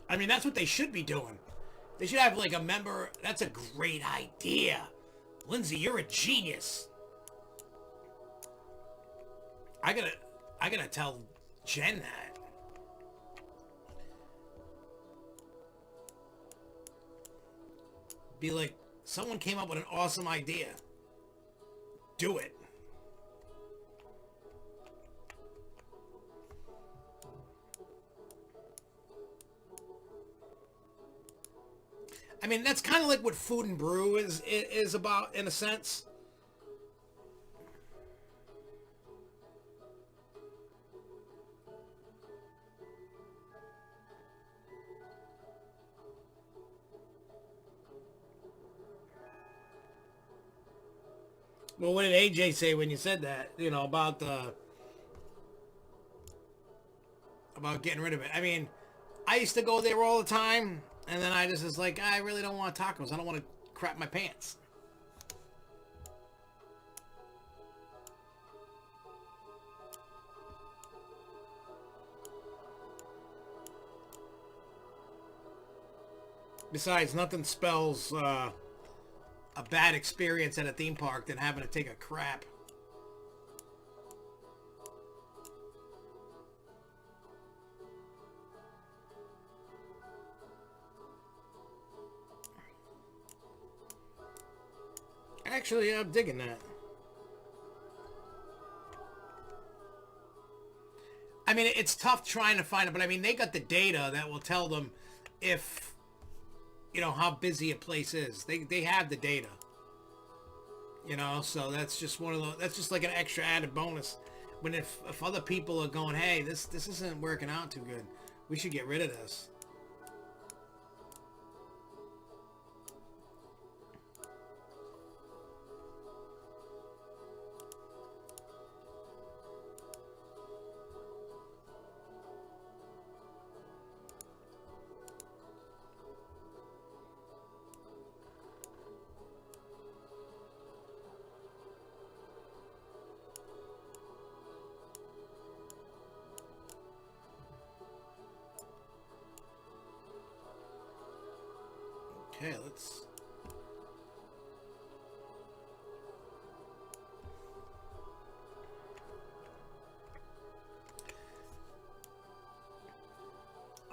I mean, that's what they should be doing. They should have like a member. That's a great idea. Lindsay, you're a genius. I gotta I gotta tell Jen that. Be like, someone came up with an awesome idea. Do it. I mean, that's kind of like what Food and Brew is about in a sense. Well, what did AJ say when you said that? You know about getting rid of it. I mean, I used to go there all the time, and then I just was like, I really don't want tacos. I don't want to crap my pants. Besides, nothing spells a bad experience at a theme park than having to take a crap. Actually, I'm digging that. I mean, it's tough trying to find it, but I mean, they got the data that will tell them if, how busy a place is. They have the data. So that's just one of those. That's just like an extra added bonus. When if other people are going, hey, this isn't working out too good, we should get rid of this. Okay, let's.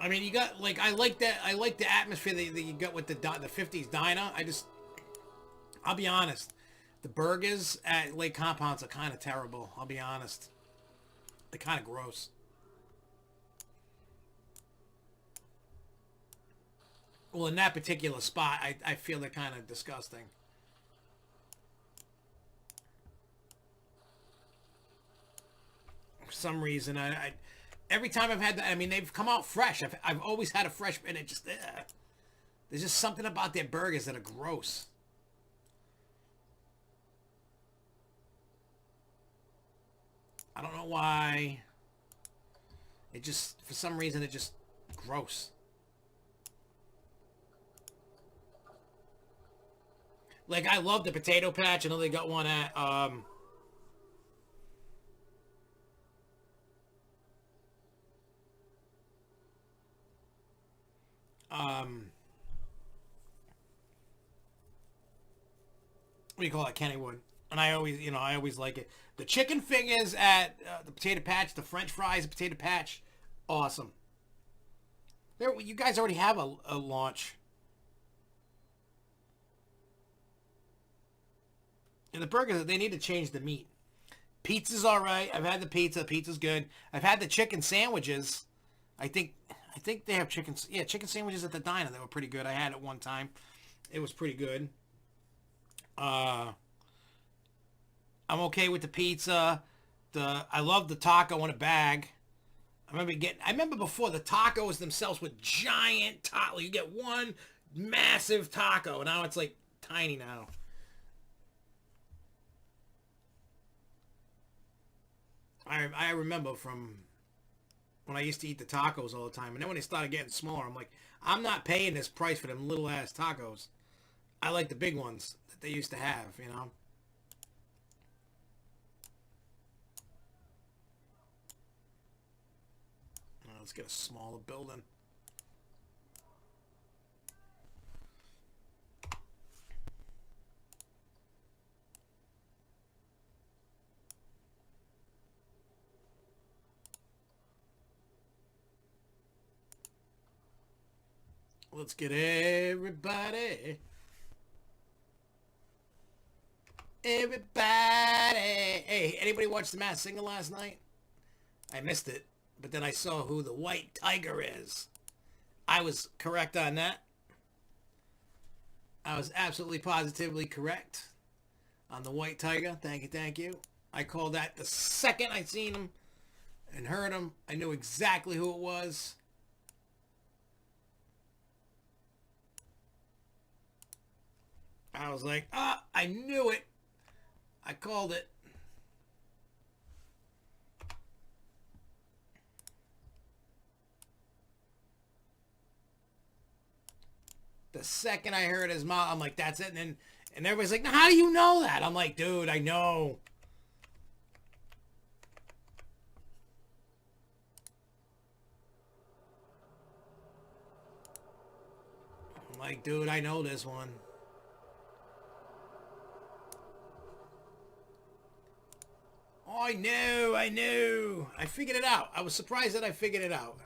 I mean, you got like I like that. I like the atmosphere that you got with the '50s diner. I'll be honest, the burgers at Lake Compounds are kind of terrible. I'll be honest, they're kind of gross. Well, in that particular spot, I feel they're kind of disgusting. For some reason, every time I've had that, I mean, they've come out fresh. I've always had a fresh, and it just there's just something about their burgers that are gross. I don't know why. It just for some reason it just gross. Like I love the potato patch. I know they got one at um what do you call it, Kennywood. And I always like it. The chicken fingers at the potato patch, the French fries at potato patch, awesome. There, you guys already have a launch. And the burgers, they need to change the meat. Pizza's all right. I've had the pizza. Pizza's good. I've had the chicken sandwiches. I think they have chicken. Yeah, chicken sandwiches at the diner. They were pretty good. I had it one time. It was pretty good. Uh, I'm okay with the pizza. I love the taco in a bag. I remember before the tacos themselves were giant taco. You get one massive taco, and now it's like tiny now. I remember from when I used to eat the tacos all the time, and then when they started getting smaller, I'm like, I'm not paying this price for them little ass tacos. I like the big ones. that they used to have, you know. Let's get a smaller building. Let's get everybody. Everybody. Hey, anybody watch The Masked Singer last night? I missed it, but then I saw who the white tiger is. I was correct on that. I was absolutely positively correct on the white tiger. Thank you, thank you. I called that the second I seen him and heard him. I knew exactly who it was. I was like, I knew it. I called it. The second I heard his mouth, I'm like, that's it. And everybody's like, how do you know that? I'm like, dude, I know. I'm like, dude, I know this one. Oh, I knew. I figured it out. I was surprised that I figured it out.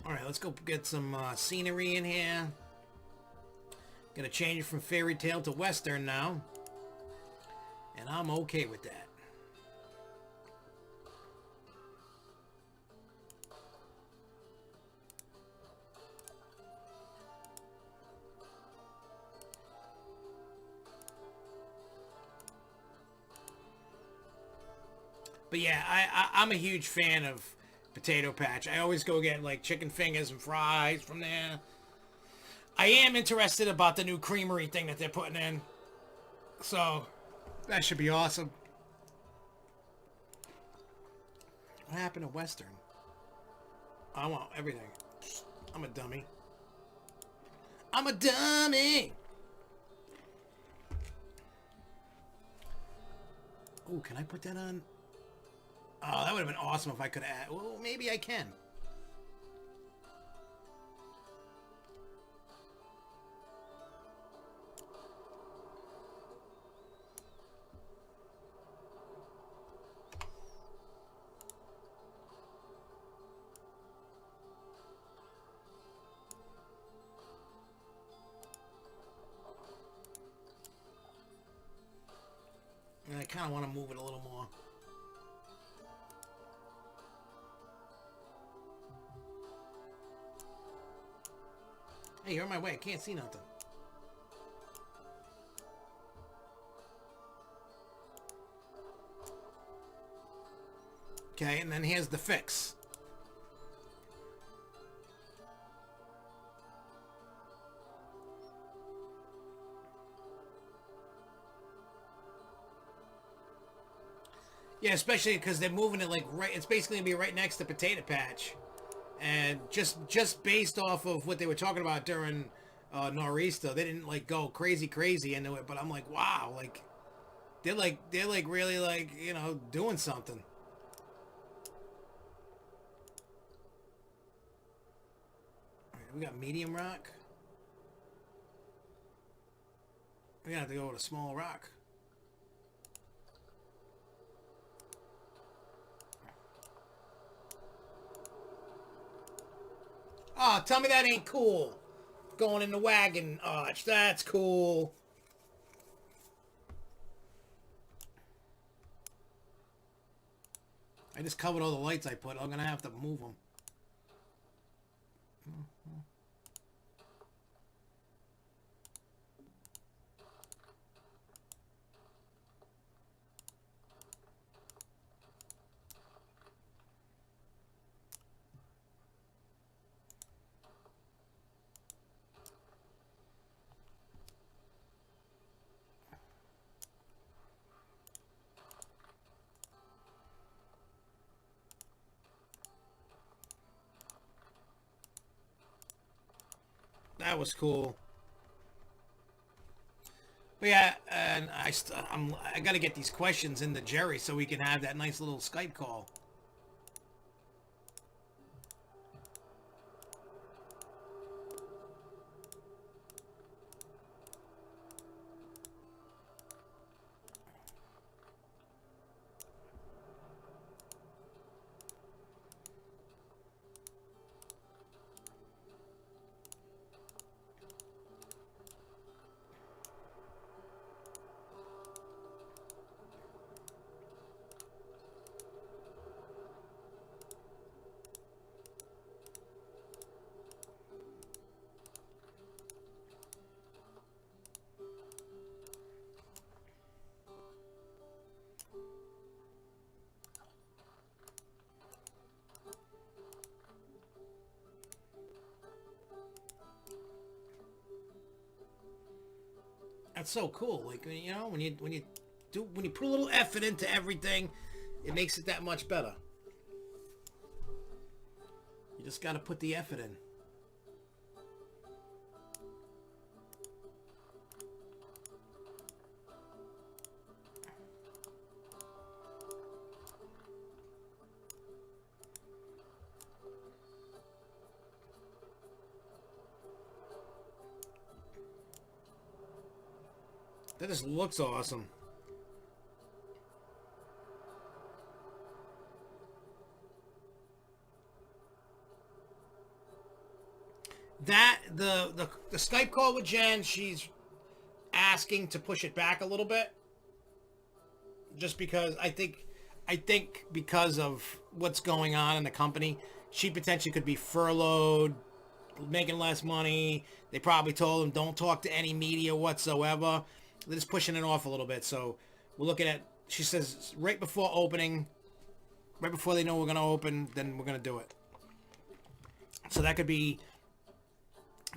Alright, let's go get some scenery in here. Gonna change it from fairy tale to western now. And I'm okay with that. But yeah, I'm a huge fan of Potato Patch. I always go get like chicken fingers and fries from there. I am interested about the new creamery thing that they're putting in. So, that should be awesome. What happened to Western? I want everything. I'm a dummy. I'm a dummy! Ooh, can I put that on? Oh, that would have been awesome if I could add. Well, maybe I can. And I kind of want to move it a little more. Hey, you're in my way. I can't see nothing. Okay, and then here's the fix. Yeah, especially because they're moving it like right. It's basically gonna be right next to Potato Patch, and just based off of what they were talking about during Nor'easter, they didn't like go crazy into it. But I'm like, wow, like they're like really like doing something. All right, we got medium rock. We're gonna have to go with a small rock. Oh, tell me that ain't cool. Going in the wagon arch. That's cool. I just covered all the lights I put. I'm going to have to move them. That was cool. But yeah, and I got to get these questions into Jerry so we can have that nice little Skype call. That's so cool. Like, you know, when you put a little effort into everything, it makes it that much better. You just got to put the effort in. That just looks awesome. That the Skype call with Jen, she's asking to push it back a little bit, just because I think because of what's going on in the company, she potentially could be furloughed, making less money. They probably told him don't talk to any media whatsoever. They're just pushing it off a little bit. So we're looking at, she says, right before opening, right before they know we're going to open, then we're going to do it. So that could be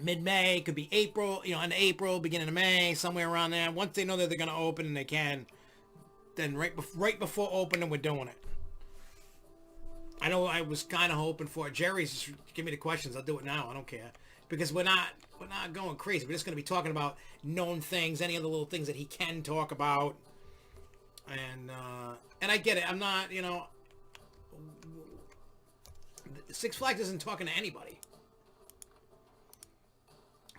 mid-May, could be April, you know, end of April, beginning of May, somewhere around there. Once they know that they're going to open and they can, then right before opening, we're doing it. I know I was kind of hoping for it. Jerry's just give me the questions. I'll do it now. I don't care. Because we're not going crazy. We're just going to be talking about known things, any other little things that he can talk about. And I get it. I'm not, you know, Six Flags isn't talking to anybody.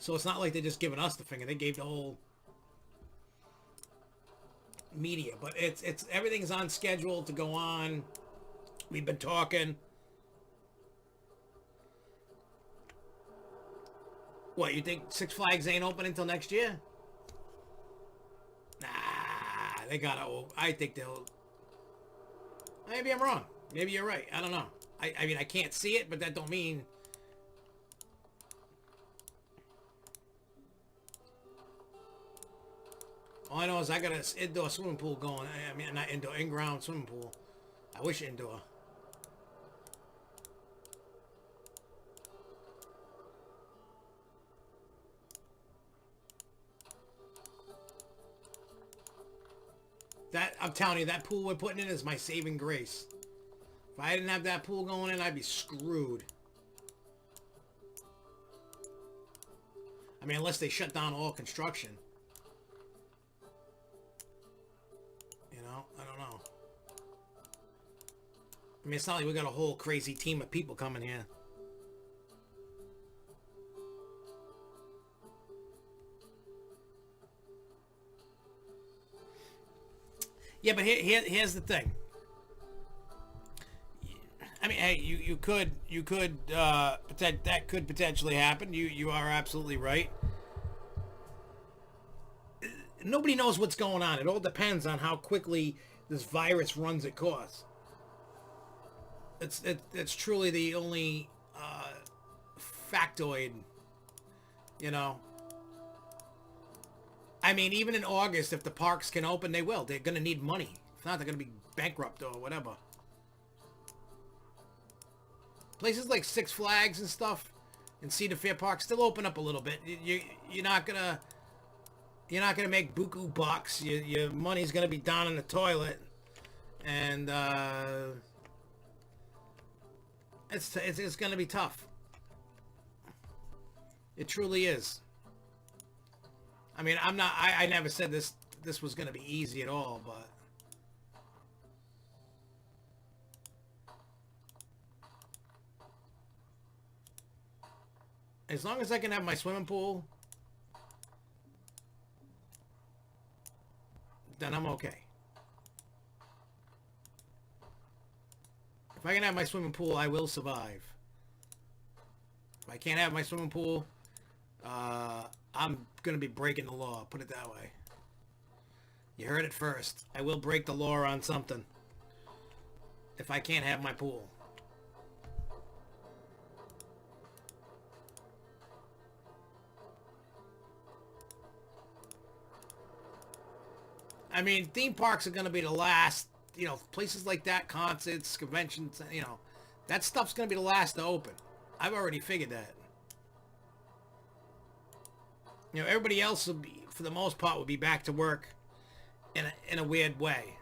So it's not like they're just giving us the finger. They gave the whole media. But it's everything's on schedule to go on. We've been talking. What, you think Six Flags ain't open until next year? Nah, they gotta. I think they'll. Maybe I'm wrong. Maybe you're right. I don't know. I mean, I can't see it, but that don't mean. All I know is I got an indoor swimming pool going. I mean, not indoor, in-ground swimming pool. I wish indoor. That, I'm telling you, that pool we're putting in is my saving grace. If I didn't have that pool going in, I'd be screwed. I mean, unless they shut down all construction. You know, I don't know. I mean, it's not like we got a whole crazy team of people coming here. Yeah, but here's the thing. I mean, hey, you could that could potentially happen. You are absolutely right. Nobody knows what's going on. It all depends on how quickly this virus runs its course. It's truly the only factoid, you know. I mean, even in August, if the parks can open, they will. They're going to need money. If not, they're going to be bankrupt or whatever. Places like Six Flags and stuff, and Cedar Fair Park still open up a little bit. You're not gonna make buku bucks. Your money's gonna be down in the toilet, and it's gonna be tough. It truly is. I mean, I'm not. I never said this was going to be easy at all, but as long as I can have my swimming pool, then I'm okay. If I can have my swimming pool, I will survive. If I can't have my swimming pool, I'm gonna be breaking the law. Put it that way. You heard it first. I will break the law on something if I can't have my pool. I mean, theme parks are going to be the last, places like that, concerts, conventions, that stuff's going to be the last to open. I've already figured that. Everybody else will be, for the most part, will be back to work in a weird way.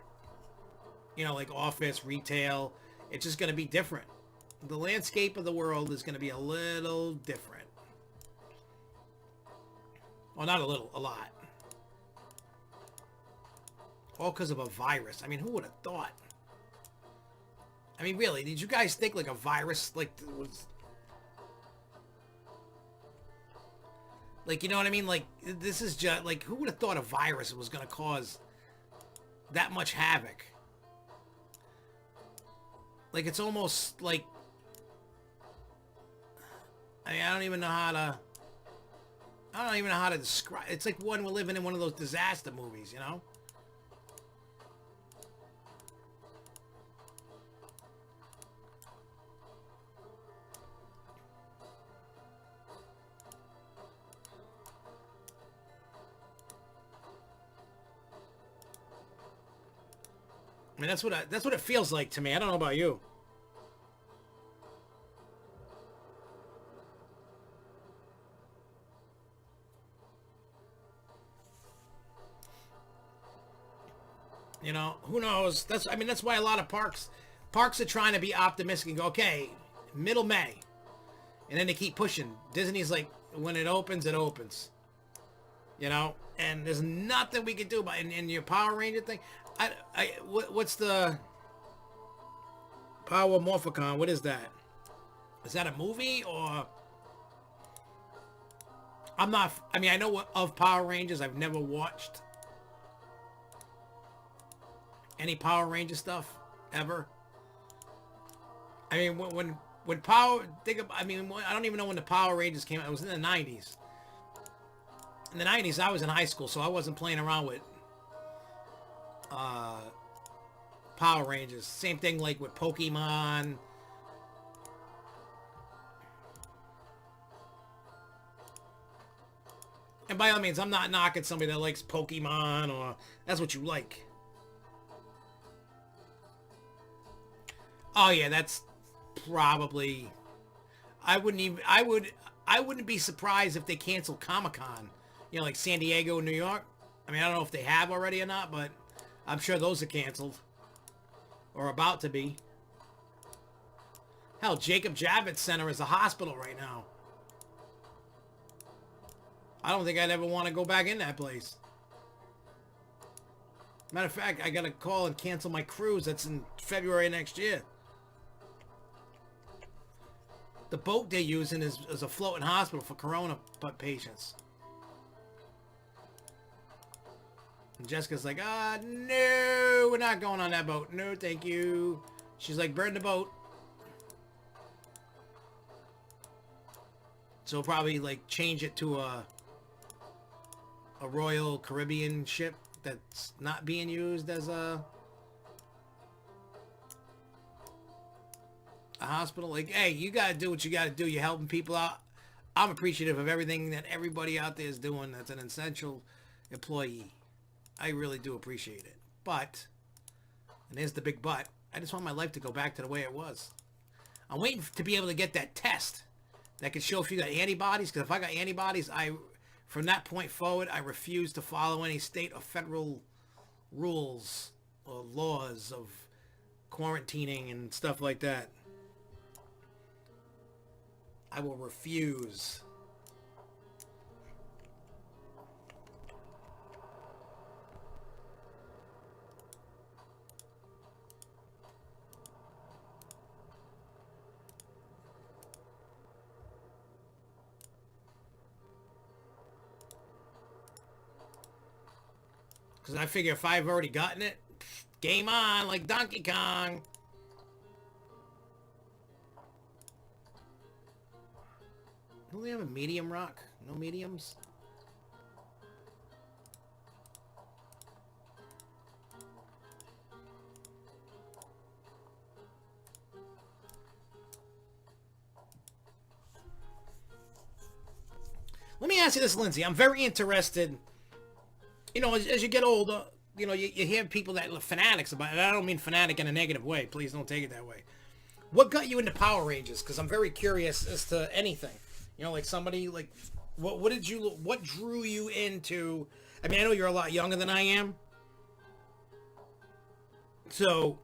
Like office, retail. It's just going to be different. The landscape of the world is going to be a little different. Well, not a little, a lot. All because of a virus. I mean, who would have thought? I mean, really, did you guys think like a virus, was... you know what I mean? Like, this is just, who would have thought a virus was going to cause that much havoc? It's almost like... I mean, I don't even know how to describe... It's like when we're living in one of those disaster movies, I mean, that's what it feels like to me. I don't know about you. Who knows? That's why a lot of parks are trying to be optimistic and go, okay, middle May. And then they keep pushing. Disney's like, when it opens, it opens. And there's nothing we can do about it. In your Power Ranger thing, what's the Power Morphicon? What is that? Is that a movie or? I'm not. I mean, I know of Power Rangers. I've never watched any Power Ranger stuff ever. I mean, when Power think about. I mean, I don't even know when the Power Rangers came out. It was in the 90s. In the 90s, I was in high school, so I wasn't playing around with Power Rangers. Same thing like with Pokemon. And by all means, I'm not knocking somebody that likes Pokemon or that's what you like. Oh yeah, that's probably... I wouldn't be surprised if they canceled Comic-Con. Like San Diego and New York. I mean, I don't know if they have already or not, but I'm sure those are canceled. Or about to be. Hell, Jacob Javits Center is a hospital right now. I don't think I'd ever want to go back in that place. Matter of fact, I gotta call and cancel my cruise that's in February next year. The boat they're using is a floating hospital for corona patients. And Jessica's like, no, we're not going on that boat. No, thank you. She's like, burn the boat. So we'll probably change it to a Royal Caribbean ship that's not being used as a hospital. Hey, you gotta do what you gotta do. You're helping people out. I'm appreciative of everything that everybody out there is doing that's an essential employee. I really do appreciate it. But, and here's the big but, I just want my life to go back to the way it was. I'm waiting to be able to get that test that could show if you got antibodies, because if I got antibodies, from that point forward, I refuse to follow any state or federal rules or laws of quarantining and stuff like that. I will refuse. Because I figure if I've already gotten it, game on, like Donkey Kong. Don't they have a medium rock? No mediums? Let me ask you this, Lindsay. I'm very interested. You know, as you get older, you know, you hear people that are fanatics about it. I don't mean fanatic in a negative way. Please don't take it that way. What got you into Power Rangers? Because I'm very curious as to anything. You know, like somebody like, what drew you into? I mean, I know you're a lot younger than I am. So,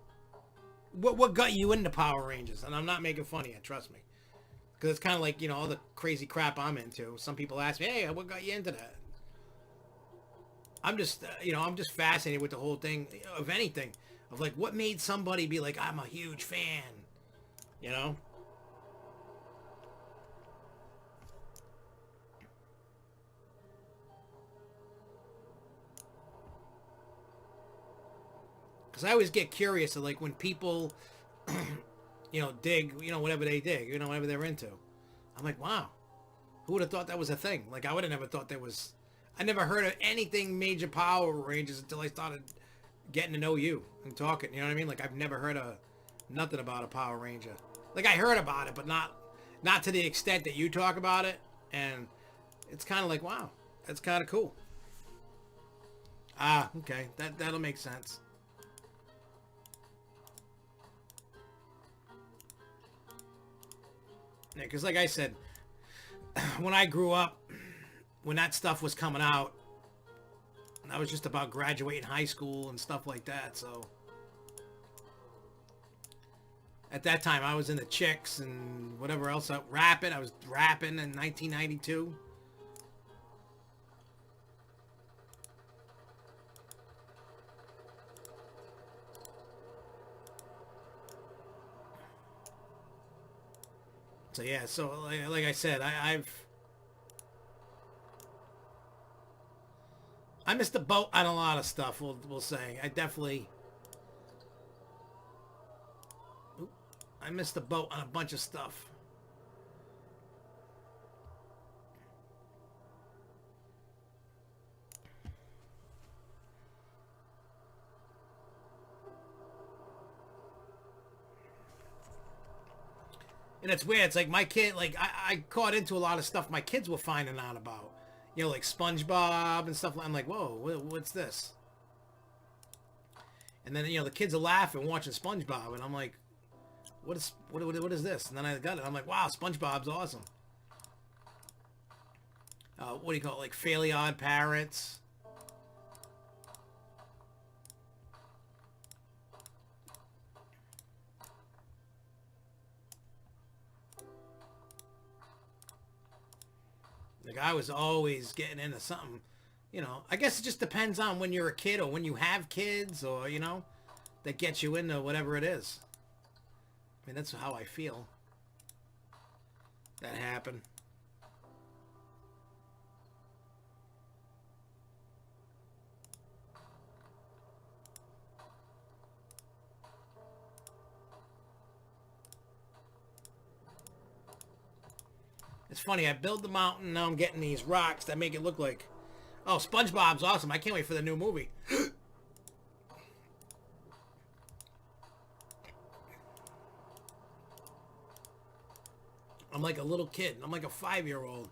what got you into Power Rangers? And I'm not making fun of you. Trust me. Because it's kind of like, you know, all the crazy crap I'm into. Some people ask me, hey, what got you into that? I'm just, you know, I'm just fascinated with the whole thing of anything. Of like, what made somebody be like, I'm a huge fan? You know? Because I always get curious of like when people, you know, dig, you know, whatever they dig, you know, whatever they're into. I'm like, wow, who would have thought that was a thing? Like, I would have never thought there was. I never heard of anything major Power Rangers until I started getting to know you and talking. You know what I mean? Like, I've never heard of nothing about a Power Ranger. Like, I heard about it, but not to the extent that you talk about it. And it's kind of like, wow, that's kind of cool. Ah, okay, that'll make sense. Yeah, because like I said, when I grew up, when that stuff was coming out, I was just about graduating high school and stuff like that. So at that time, I was in the Chicks and whatever else. Rapping. I was rapping in 1992. So yeah. So like I said, I missed the boat on a lot of stuff. We'll say I definitely. I missed the boat on a bunch of stuff. And it's weird. It's like my kid, like I caught into a lot of stuff my kids were finding out about. You know, like SpongeBob and stuff. I'm like, whoa, what's this? And then, you know, the kids are laughing watching SpongeBob. And I'm like, what is this? And then I got it. I'm like, wow, SpongeBob's awesome. What do you call it? Like Fairly Odd Parents. Like I was always getting into something, you know. I guess it just depends on when you're a kid or when you have kids or, you know, that gets you into whatever it is. I mean, that's how I feel. That happened. It's funny, I built the mountain, now I'm getting these rocks that make it look like, oh, SpongeBob's awesome. I can't wait for the new movie. I'm like a little kid. I'm like a 5-year-old.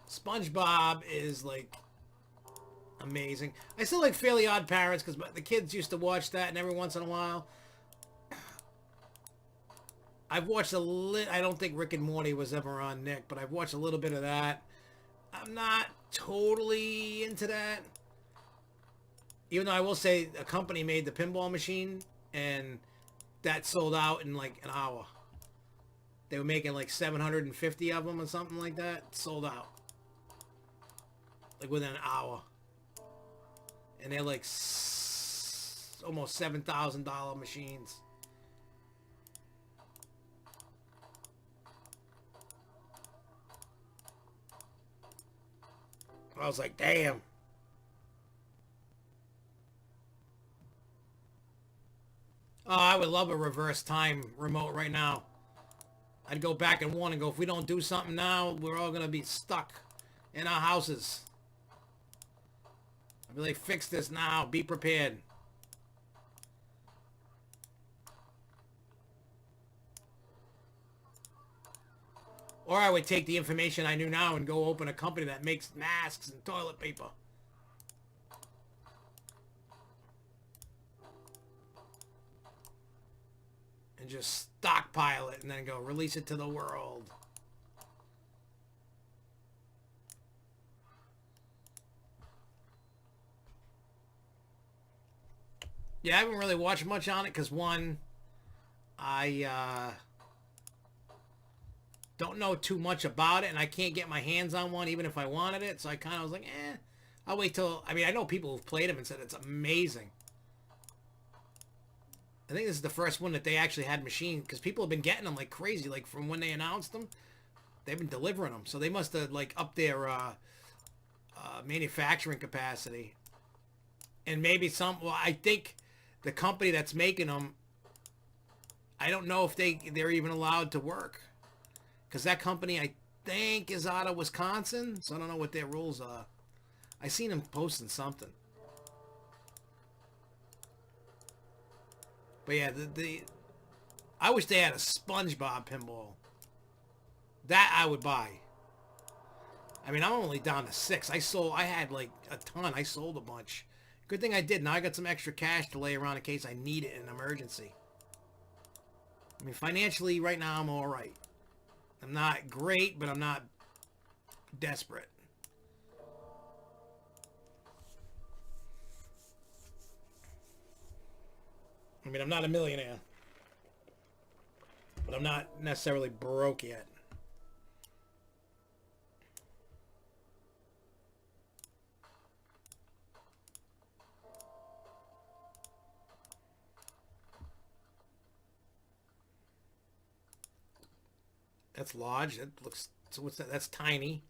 SpongeBob is like amazing. I still like Fairly Odd Parents because the kids used to watch that, and every once in a while, I've watched I don't think Rick and Morty was ever on Nick, but I've watched a little bit of that. I'm not totally into that. Even though I will say a company made the pinball machine, and that sold out in like an hour. They were making like 750 of them or something like that. Sold out. Like within an hour. And they're like almost $7,000 machines. I was like, damn. Oh, I would love a reverse time remote right now. I'd go back and warn and go, if we don't do something now, we're all going to be stuck in our houses. I'd be like, fix this now. Be prepared. Or I would take the information I knew now and go open a company that makes masks and toilet paper. And just stockpile it and then go release it to the world. Yeah, I haven't really watched much on it because, one, I don't know too much about it, and I can't get my hands on one even if I wanted it. So I kind of was like, I'll wait till... I mean, I know people who've played them and said it's amazing. I think this is the first one that they actually had machine, because people have been getting them like crazy. Like, from when they announced them, they've been delivering them. So they must have, like, upped their manufacturing capacity. And maybe some... Well, I think the company that's making them, I don't know if they're even allowed to work. Because that company, I think, is out of Wisconsin. So I don't know what their rules are. I seen them posting something. But yeah, I wish they had a SpongeBob pinball. That I would buy. I mean, I'm only down to 6. I had like a ton. I sold a bunch. Good thing I did. Now I got some extra cash to lay around in case I need it in an emergency. I mean, financially, right now, I'm alright. I'm not great, but I'm not desperate. I mean, I'm not a millionaire. But I'm not necessarily broke yet. That's large. That looks... So what's that? That's tiny.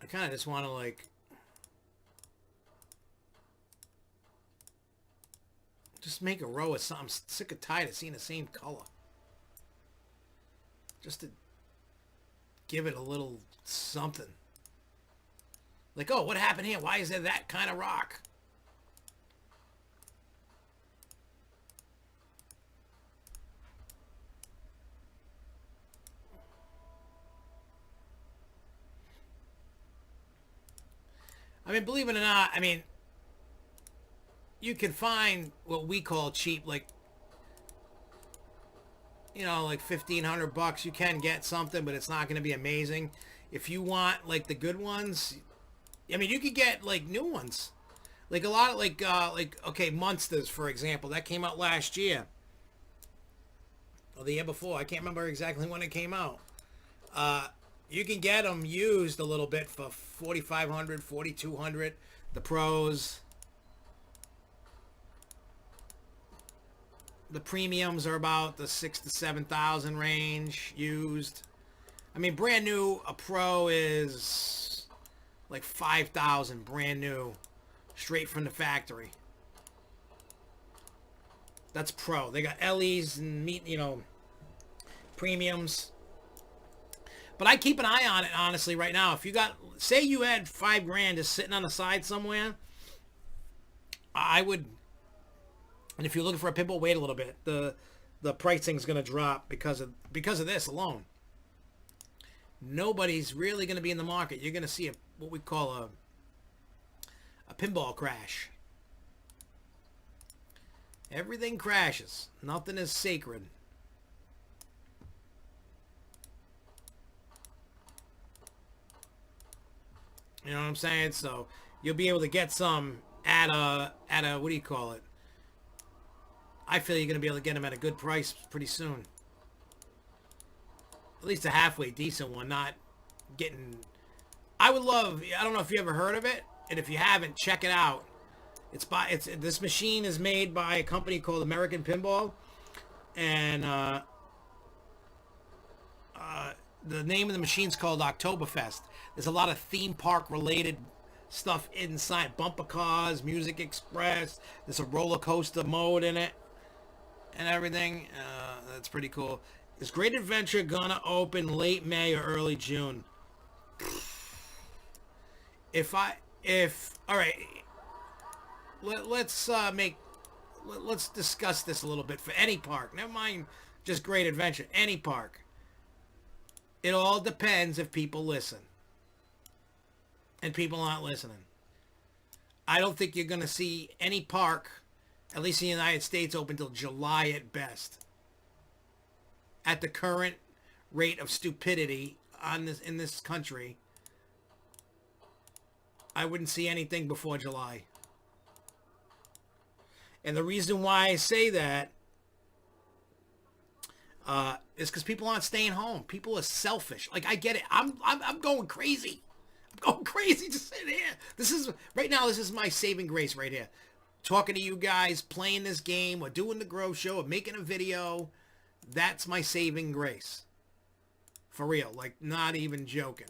I kind of just want to, like... Just make a row of something. I'm sick and tired of seeing the same color. Just to give it a little something. Like, oh, what happened here? Why is there that kind of rock? I mean, believe it or not, I mean, you can find what we call cheap, like, you know, like $1,500. You can get something, but it's not going to be amazing. If you want, like, the good ones, I mean, you could get, like, new ones. Like, a lot of, like, okay, Monsters, for example. That came out last year. Or the year before. I can't remember exactly when it came out. You can get them used a little bit for $4,500, $4,200. The pros. The premiums are about the 6,000 to 7,000 range used. I mean, brand new, a pro is like 5,000 brand new, straight from the factory. That's pro. They got LEs and premiums. But I keep an eye on it, honestly, right now. If you got, say you had $5,000 just sitting on the side somewhere, I would, and if you're looking for a pinball, wait a little bit. The pricing's going to drop because of this alone. Nobody's really going to be in the market. You're going to see what we call a pinball crash. Everything crashes. Nothing is sacred. You know what I'm saying? So you'll be able to get some at a what do you call it? I feel you're gonna be able to get them at a good price pretty soon. At least a halfway decent one, not getting... I would love... I don't know if you ever heard of it, and if you haven't, check it out. This machine is made by a company called American Pinball, and the name of the machine's called Oktoberfest. There's a lot of theme park related stuff inside. Bumper cars, Music Express. There's a roller coaster mode in it and everything. That's pretty cool. Is Great Adventure gonna open late May or early June? If all right, let's discuss this a little bit for any park. Never mind just Great Adventure. Any park. It all depends if people listen. And people aren't listening. I don't think you're going to see any park, at least in the United States, open till July at best. At the current rate of stupidity in this country, I wouldn't see anything before July. And the reason why I say that is because people aren't staying home. People are selfish. Like, I get it. I'm going crazy. I'm going crazy just sitting here. This is my saving grace right here. Talking to you guys, playing this game, or doing the Grow Show, or making a video. That's my saving grace. For real. Like, not even joking.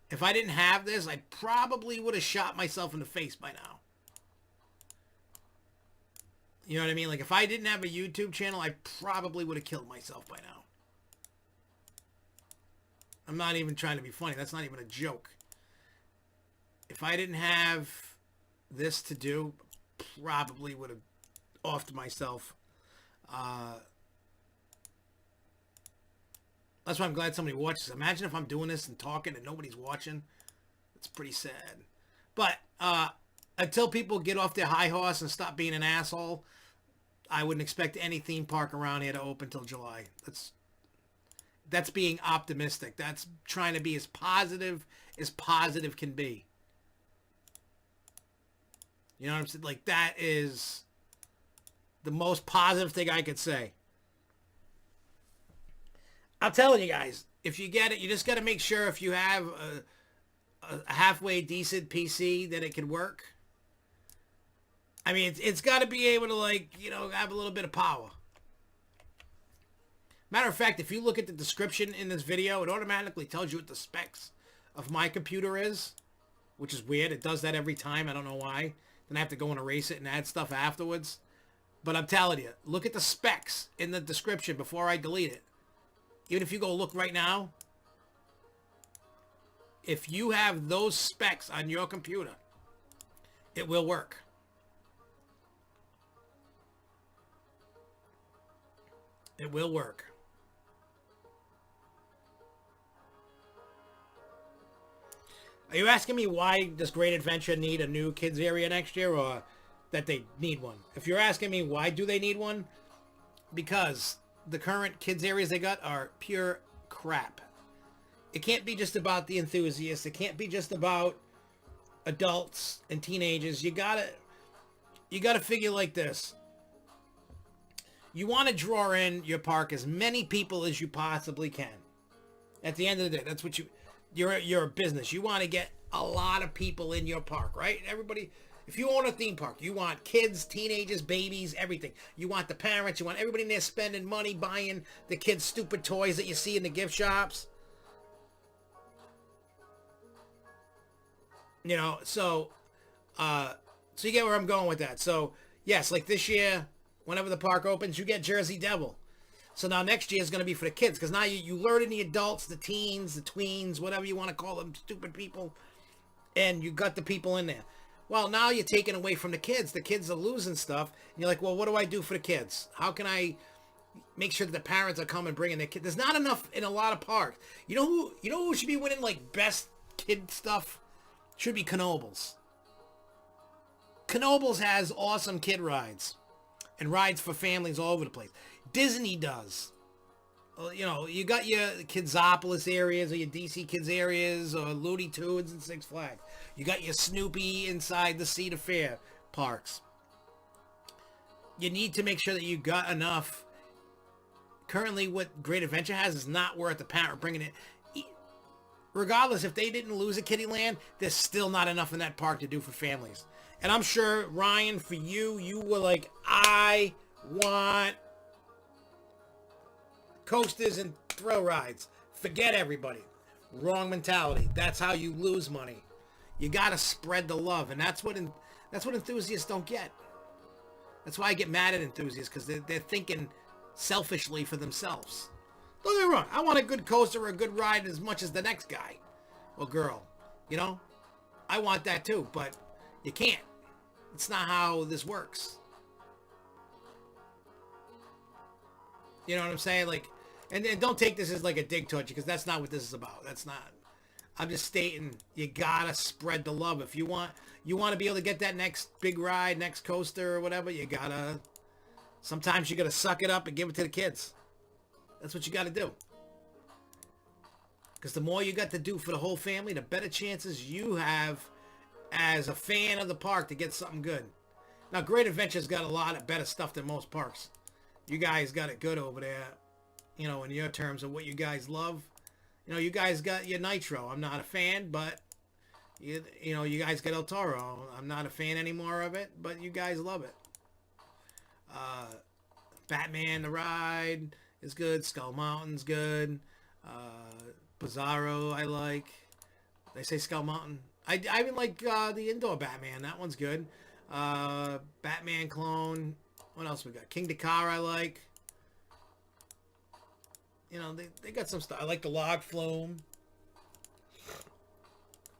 If I didn't have this, I probably would have shot myself in the face by now. You know what I mean? Like, if I didn't have a YouTube channel, I probably would have killed myself by now. I'm not even trying to be funny. That's not even a joke. If I didn't have this to do, probably would have offed myself. That's why I'm glad somebody watches. Imagine if I'm doing this and talking and nobody's watching. It's pretty sad. But, until people get off their high horse and stop being an asshole, I wouldn't expect any theme park around here to open till July. That's being optimistic. That's trying to be as positive can be. You know what I'm saying? Like, that is the most positive thing I could say. I'm telling you guys, if you get it, you just got to make sure if you have a halfway decent PC that it can work. I mean, it's got to be able to, like, you know, have a little bit of power. Matter of fact, if you look at the description in this video, it automatically tells you what the specs of my computer is, which is weird. It does that every time. I don't know why. Then I have to go and erase it and add stuff afterwards. But I'm telling you, look at the specs in the description before I delete it. Even if you go look right now, if you have those specs on your computer, it will work. It will work. Are you asking me why does Great Adventure need a new kids area next year, or that they need one? If you're asking me why do they need one, because the current kids areas they got are pure crap. It can't be just about the enthusiasts. It can't be just about adults and teenagers. You gotta figure like this. You want to draw in your park as many people as you possibly can. At the end of the day, that's what you're a business. You want to get a lot of people in your park, right? Everybody, if you own a theme park, you want kids, teenagers, babies, everything. You want the parents. You want everybody in there spending money buying the kids' stupid toys that you see in the gift shops. You know, so you get where I'm going with that. So, yes, like this year, whenever the park opens, you get Jersey Devil. So now next year is going to be for the kids, because now you lure in the adults, the teens, the tweens, whatever you want to call them, stupid people, and you got the people in there. Well, now you're taking away from the kids. The kids are losing stuff, and you're like, well, what do I do for the kids? How can I make sure that the parents are coming bringing their kids? There's not enough in a lot of parks. You know who should be winning like best kid stuff? Should be Knoebels. Knoebels has awesome kid rides. And rides for families all over the place. Disney does. You know, you got your Kidsopolis areas or your DC Kids areas or Looney Tunes and Six Flags. You got your Snoopy inside the Cedar Fair parks. You need to make sure that you got enough. Currently, what Great Adventure has is not worth the parent bringing it. Regardless, if they didn't lose a Kiddieland, there's still not enough in that park to do for families. And I'm sure, Ryan, for you were like, I want coasters and thrill rides. Forget everybody. Wrong mentality. That's how you lose money. You gotta spread the love, and that's what enthusiasts don't get. That's why I get mad at enthusiasts, because they're thinking selfishly for themselves. Don't get me wrong. I want a good coaster or a good ride as much as the next guy or girl. You know, I want that too, but you can't. It's not how this works. You know what I'm saying? Like, and don't take this as like a dig towards you, because that's not what this is about. That's not. I'm just stating you gotta spread the love. If you want to be able to get that next big ride, next coaster or whatever, you gotta. Sometimes you gotta suck it up and give it to the kids. That's what you gotta do. Because the more you got to do for the whole family, the better chances you have as a fan of the park to get something good. Now, Great Adventure's got a lot of better stuff than most parks. You guys got it good over there, you know, in your terms of what you guys love. You know, you guys got your Nitro. I'm not a fan, but, you know, you guys got El Toro. I'm not a fan anymore of it, but you guys love it. Batman the Ride is good. Skull Mountain's good. Bizarro I like. They say Skull Mountain. I even like the indoor Batman. That one's good. Batman clone. What else we got? King Dakar I like. You know, they got some stuff. I like the Log Flume.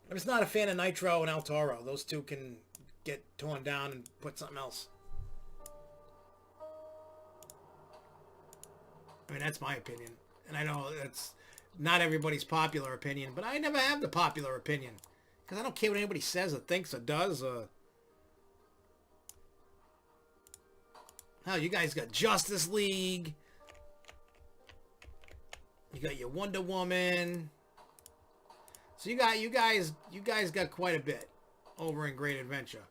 I'm just not a fan of Nitro and El Toro. Those two can get torn down and put something else. I mean, that's my opinion. And I know that's not everybody's popular opinion, but I never have the popular opinion. Because I don't care what anybody says or thinks or does. Hell, you guys got Justice League. You got your Wonder Woman. So you guys got quite a bit over in Great Adventure.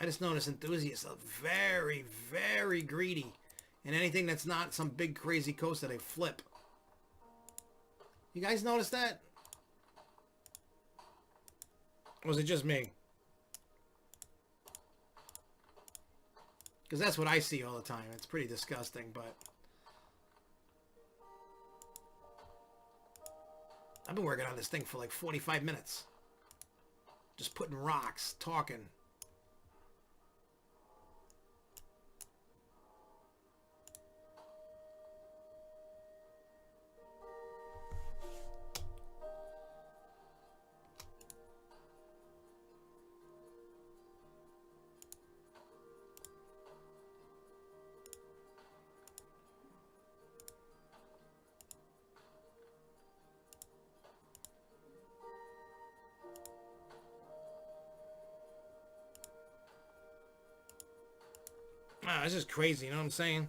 I just noticed enthusiasts are very, very greedy. And anything that's not some big crazy coaster, they flip. You guys notice that? Or was it just me? Because that's what I see all the time. It's pretty disgusting, but... I've been working on this thing for like 45 minutes. Just putting rocks, talking. It's just crazy, you know what I'm saying?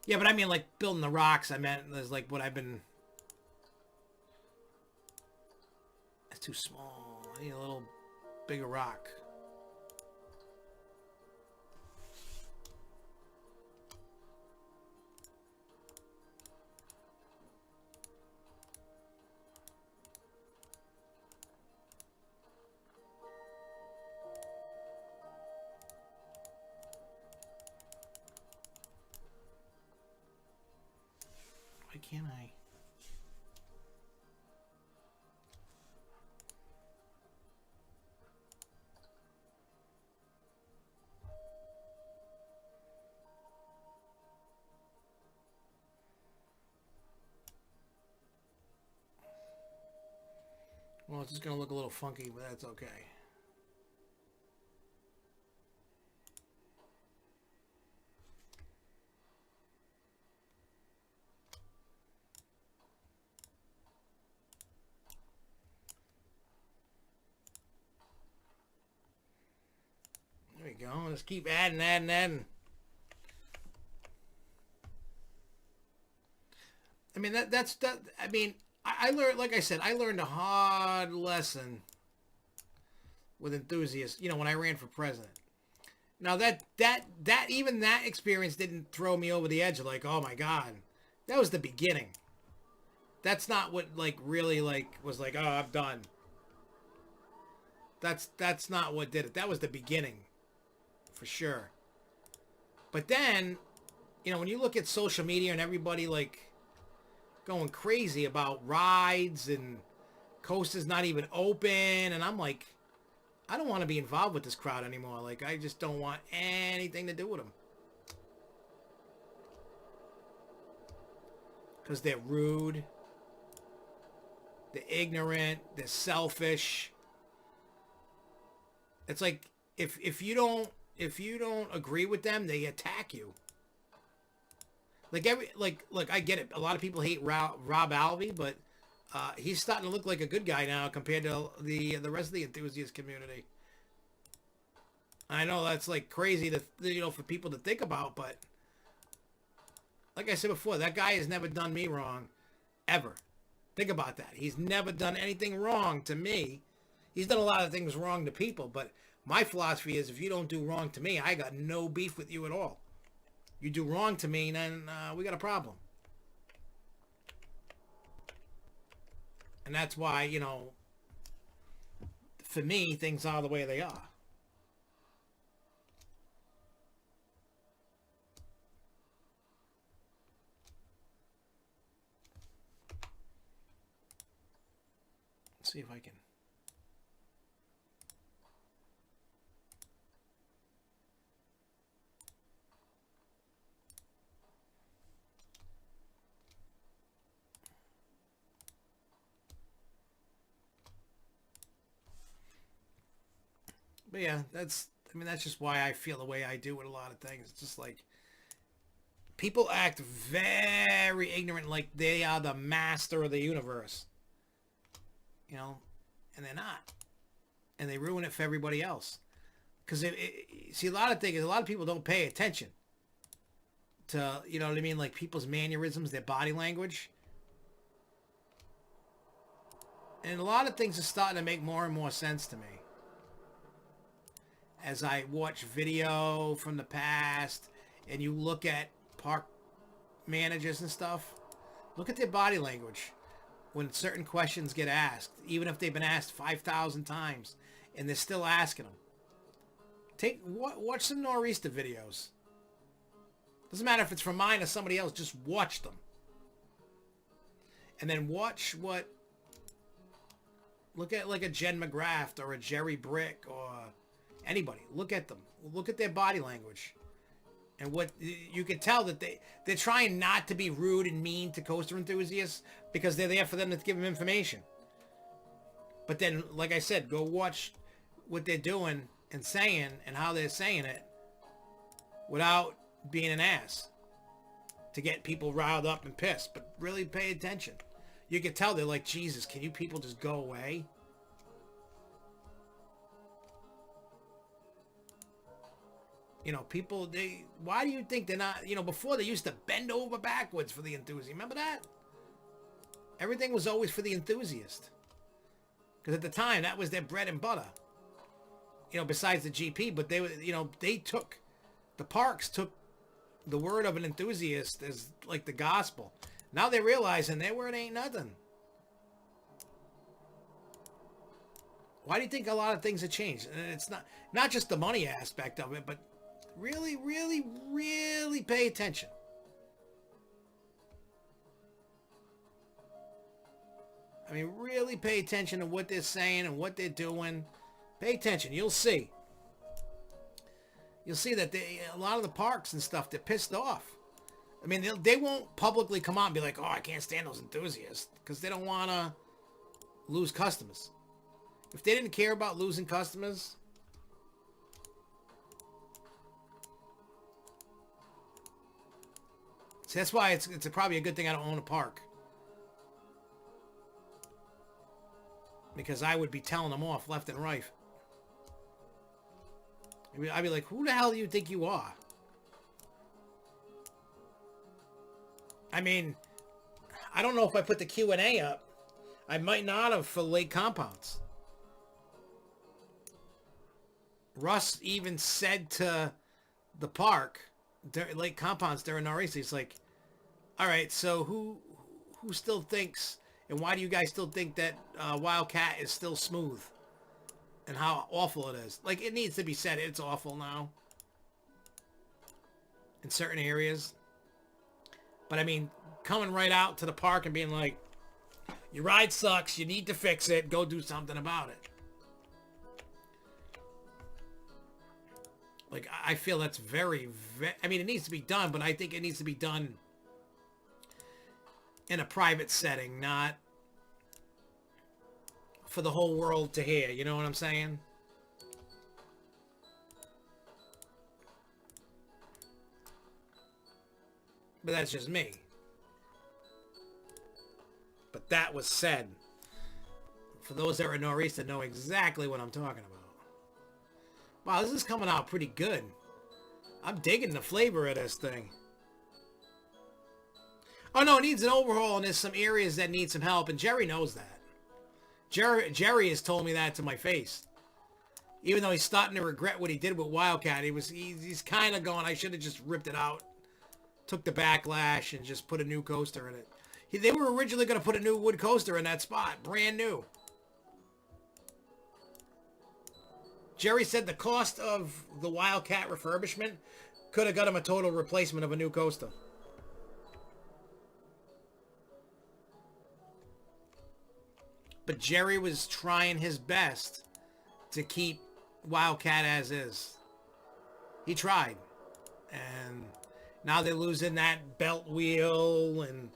Yeah, but I mean, like, building the rocks, I meant, there's like what I've been... It's too small. I need a little bigger rock. Why can't I? Well, it's just going to look a little funky, but that's okay. There we go. Let's keep adding. I mean, that's that. I mean, I learned, like I said, I learned a hard lesson with enthusiasts. You know, when I ran for president. Now that even that experience didn't throw me over the edge of like, oh my God, that was the beginning. That's not what like really like was like, oh, I'm done. That's not what did it. That was the beginning. For sure. But then, you know, when you look at social media and everybody like, going crazy about rides and coasters not even open, and I'm like, I don't want to be involved with this crowd anymore. Like, I just don't want anything to do with them. Because they're rude. They're ignorant. They're selfish. It's like, if you don't agree with them, they attack you. Like I get it. A lot of people hate Rob Alvey, but he's starting to look like a good guy now compared to the rest of the enthusiast community. I know that's like crazy to for people to think about, but like I said before, that guy has never done me wrong, ever. Think about that. He's never done anything wrong to me. He's done a lot of things wrong to people, but my philosophy is if you don't do wrong to me, I got no beef with you at all. You do wrong to me, then we got a problem. And that's why, for me, things are the way they are. Let's see if I can. But yeah, that's just why I feel the way I do with a lot of things. It's just like people act very ignorant, like they are the master of the universe, and they're not, and they ruin it for everybody else. Because see, a lot of people don't pay attention to, you know what I mean, like people's mannerisms, their body language, and a lot of things are starting to make more and more sense to me. As I watch video from the past and you look at park managers and stuff, look at their body language when certain questions get asked, even if they've been asked 5,000 times and they're still asking them. Watch some Nor'easter videos. Doesn't matter if it's from mine or somebody else, just watch them. And then look at like a Jen McGrath or a Jerry Brick or anybody. Look at them. Look at their body language. And what you can tell that they're trying not to be rude and mean to coaster enthusiasts because they're there for them to give them information. But then, like I said, go watch what they're doing and saying and how they're saying it without being an ass to get people riled up and pissed. But really pay attention. You can tell they're like, Jesus, can you people just go away? People, why do you think they're not, before they used to bend over backwards for the enthusiast. Remember that? Everything was always for the enthusiast. Because at the time, that was their bread and butter. Besides the GP, but the parks took the word of an enthusiast as like the gospel. Now they're realizing their word ain't nothing. Why do you think a lot of things have changed? And it's not just the money aspect of it, but really, really, really pay attention. Really pay attention to what they're saying and what they're doing. Pay attention. You'll see. You'll see that a lot of the parks and stuff, they're pissed off. They won't publicly come out and be like, oh, I can't stand those enthusiasts, because they don't want to lose customers. If they didn't care about losing customers, see, that's why it's probably a good thing I don't own a park. Because I would be telling them off left and right. I'd be like, who the hell do you think you are? I don't know if I put the Q&A up. I might not have for lake compounds. Russ even said to the park, lake compounds during Nor'easter, he's like, all right, so who still thinks, and why do you guys still think that Wildcat is still smooth? And how awful it is. Like, it needs to be said, it's awful now. In certain areas. But coming right out to the park and being like, your ride sucks, you need to fix it, go do something about it. Like, I feel that's very, I mean, it needs to be done, but I think it needs to be done in a private setting, not for the whole world to hear. You know what I'm saying? But that's just me. But that was said. For those that are nor'easter know exactly what I'm talking about. Wow, this is coming out pretty good. I'm digging the flavor of this thing. Oh no, it needs an overhaul, and there's some areas that need some help, and Jerry knows that. Jerry has told me that to my face. Even though he's starting to regret what he did with Wildcat, he's kind of going, I should have just ripped it out, took the backlash, and just put a new coaster in it. They were originally going to put a new wood coaster in that spot, brand new. Jerry said the cost of the Wildcat refurbishment could have got him a total replacement of a new coaster. But Jerry was trying his best to keep Wildcat as is. He tried. And now they're losing that belt wheel and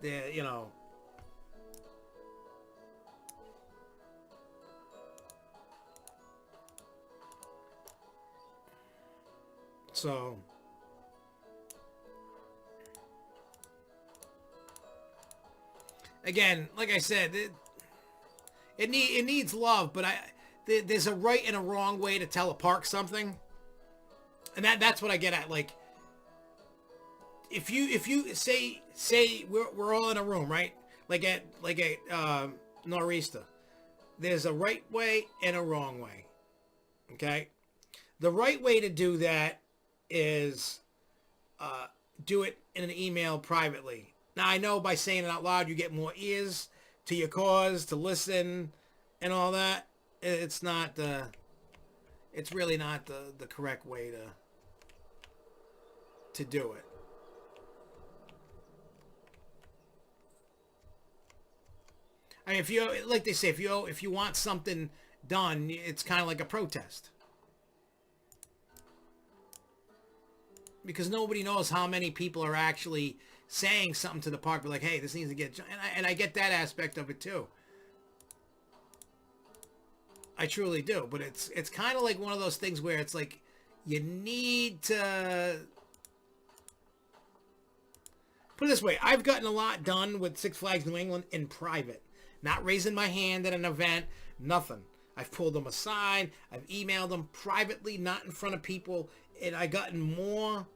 they're, you know. So again, like I said, it needs love, but there's a right and a wrong way to tell a park something, and that's what I get at. Like, if you say we're all in a room, right? Like at Nor'easter, there's a right way and a wrong way. Okay, the right way to do that is do it in an email privately. Now I know by saying it out loud, you get more ears to your cause to listen and all that. It's not it's really not the correct way to do it. I mean, if you, like they say, if you want something done, it's kind of like a protest. Because nobody knows how many people are actually saying something to the park, but like, hey, this needs to get... And I get that aspect of it too. I truly do. But it's kind of like one of those things where it's like, you need to... Put it this way, I've gotten a lot done with Six Flags New England in private. Not raising my hand at an event, nothing. I've pulled them aside, I've emailed them privately, not in front of people, and I gotten more,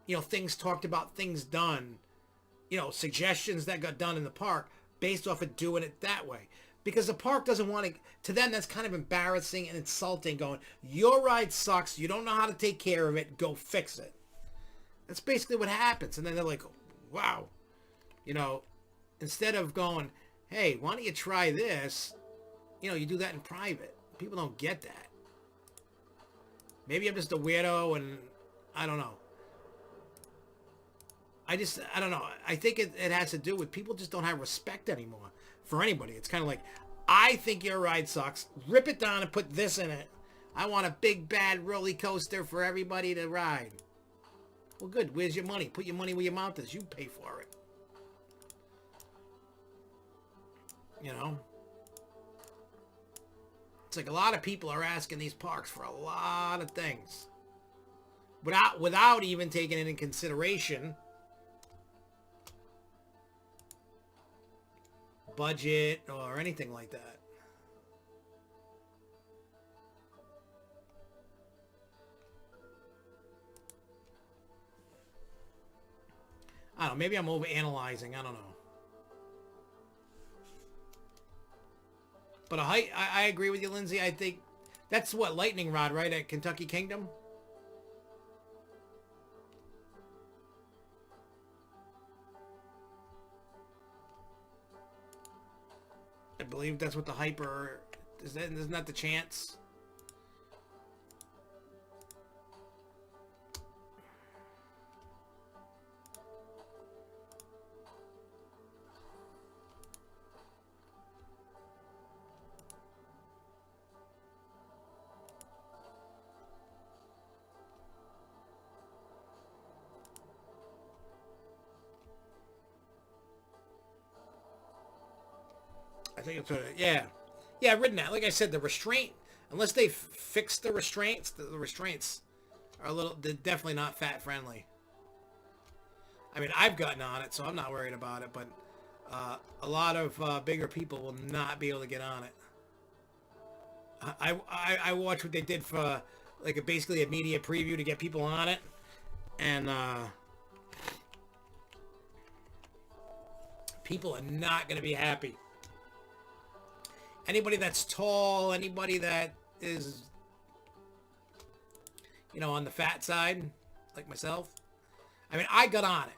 things talked about, things done, suggestions that got done in the park based off of doing it that way. Because the park doesn't want to them that's kind of embarrassing and insulting, going, your ride sucks, you don't know how to take care of it, go fix it. That's basically what happens. And then they're like, wow, instead of going, hey, why don't you try this? You do that in private. People don't get that. Maybe I'm just a weirdo and I don't know. I don't know. I think it has to do with people just don't have respect anymore for anybody. It's kind of like, I think your ride sucks. Rip it down and put this in it. I want a big, bad roller coaster for everybody to ride. Well, good. Where's your money? Put your money where your mouth is. You pay for it. It's like a lot of people are asking these parks for a lot of things without even taking it in consideration budget or anything like that. I don't know. Maybe I'm overanalyzing. I don't know. But I agree with you, Lindsay. I think that's what, Lightning Rod, right, at Kentucky Kingdom? I believe that's what the hyper... Isn't that the chance? I think it's yeah. Yeah, I've ridden that. Like I said, the restraint, unless they fix the restraints, the restraints are a little, they're definitely not fat friendly. I mean, I've gotten on it, so I'm not worried about it, but a lot of bigger people will not be able to get on it. I watched what they did for like basically a media preview to get people on it, and people are not going to be happy. Anybody that's tall, anybody that is, on the fat side, like myself. I mean, I got on it,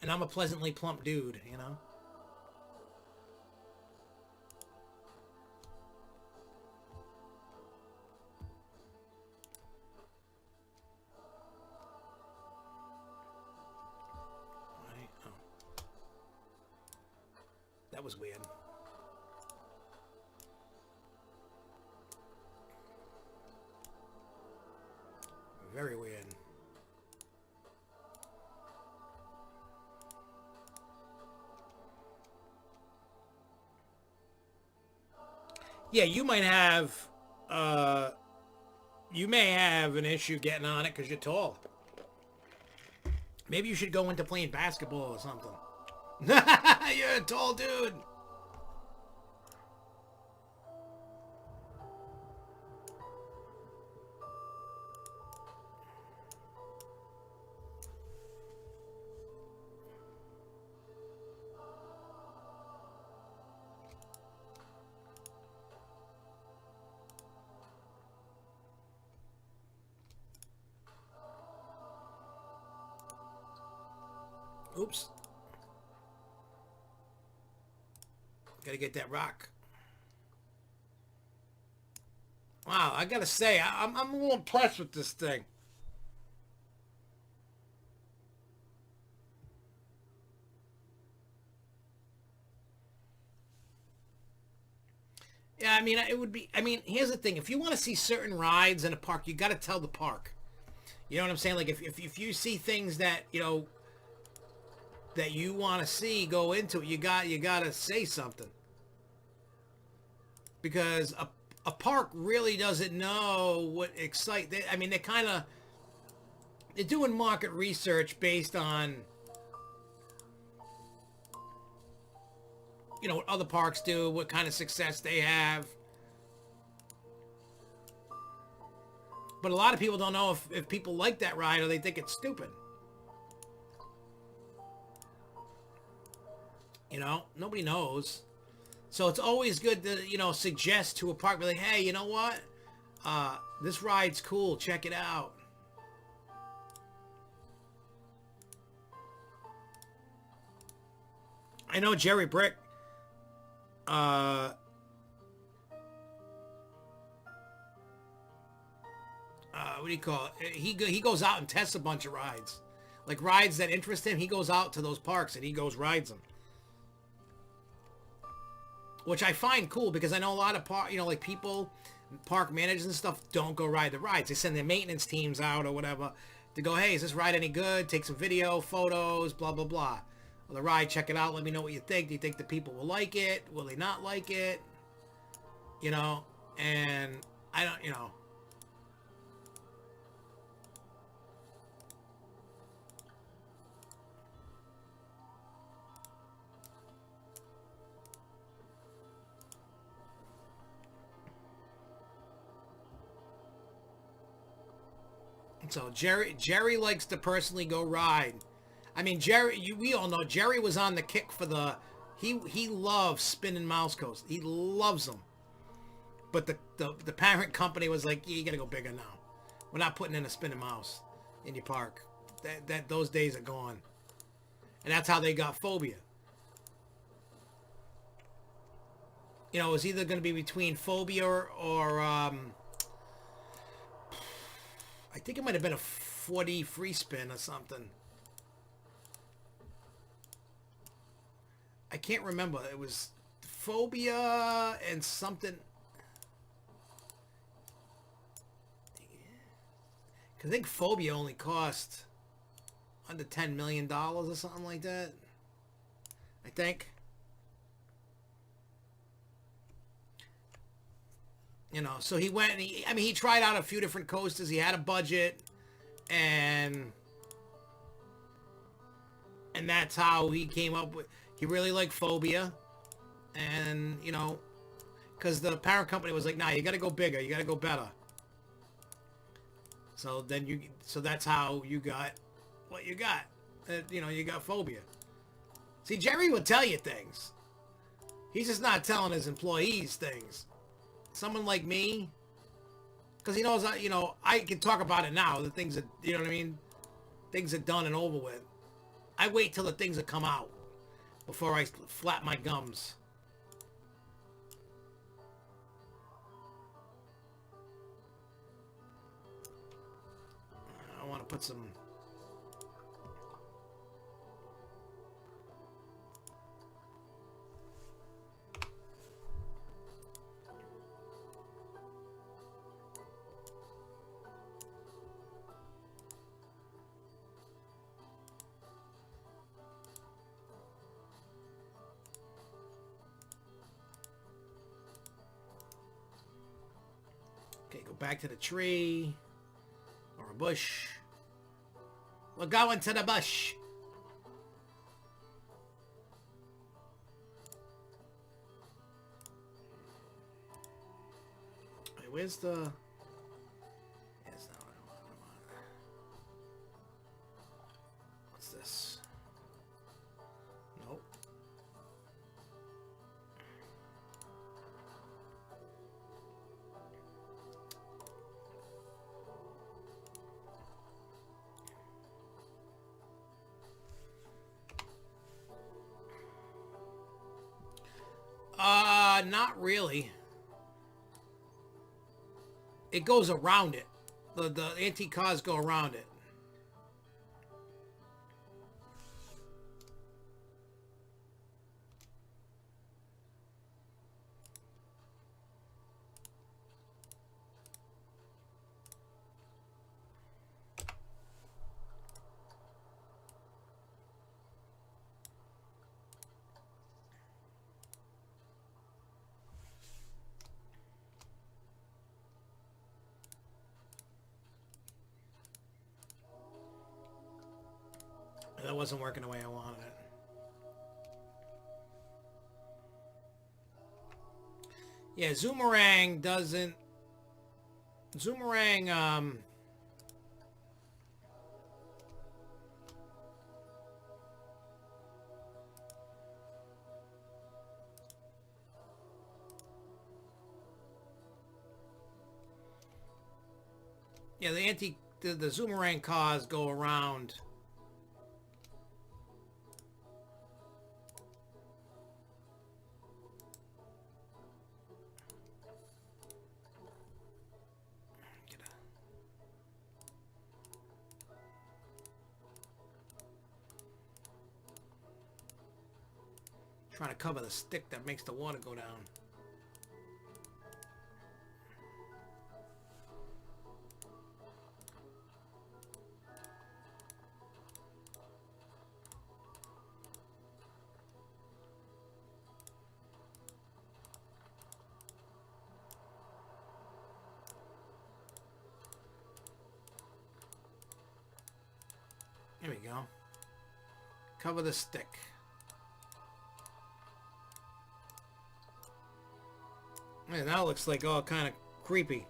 and I'm a pleasantly plump dude. Right? Oh, that was weird. Very weird. Yeah, you might have, you may have an issue getting on it because you're tall. Maybe you should go into playing basketball or something. You're a tall dude. Oops. Gotta get that rock. Wow, I gotta say, I'm a little impressed with this thing. Yeah, I mean, it would be. I mean, here's the thing: if you want to see certain rides in a park, you got to tell the park. You know what I'm saying? Like, if you see things that that you want to see, go into it. You got to say something, because a park really doesn't know what excite. I mean, they're doing market research based on what other parks do, what kind of success they have. But a lot of people don't know if people like that ride or they think it's stupid. Nobody knows. So it's always good to, suggest to a park, be like, hey, you know what? This ride's cool. Check it out. I know Jerry Brick, what do you call it? He goes out and tests a bunch of rides. Like rides that interest him, he goes out to those parks and he goes rides them. Which I find cool because I know a lot of like people, park managers and stuff don't go ride the rides. They send their maintenance teams out or whatever to go, hey, is this ride any good? Take some video, photos, blah, blah, blah. Well, the ride, check it out. Let me know what you think. Do you think the people will like it? Will they not like it? And I don't. So Jerry likes to personally go ride. I mean, we all know Jerry was on the kick for he loves spinning mouse coasters. He loves them. But the parent company was like, yeah, you gotta go bigger now. We're not putting in a spinning mouse in your park. Those days are gone. And that's how they got phobia. It was either going to be between phobia or I think it might have been a 40 free spin or something. I can't remember. It was phobia and something. Cause I think phobia only cost under $10 million or something like that. I think. You know, so he went and he tried out a few different coasters. He had a budget, and that's how he came up with. He really liked Phobia, and because the parent company was like, "Nah, you got to go bigger. You got to go better." So that's how you got what you got. You got Phobia. See, Jerry would tell you things. He's just not telling his employees things. Someone like me, because he knows, I can talk about it now. The things that, you know what I mean? Things are done and over with. I wait till the things that come out before I flap my gums. I want to put some... Okay, go back to the tree. Or a bush. We're going to the bush. Wait, where's the... That's not what I want. What's this? Nope. Not really. It goes around it. The antique cars go around it. That wasn't working the way I wanted it. Yeah, Zoomerang doesn't... Zoomerang, yeah, the Zoomerang cars go around... Trying to cover the stick that makes the water go down. There we go. Cover the stick. Man, that looks like all kind of creepy.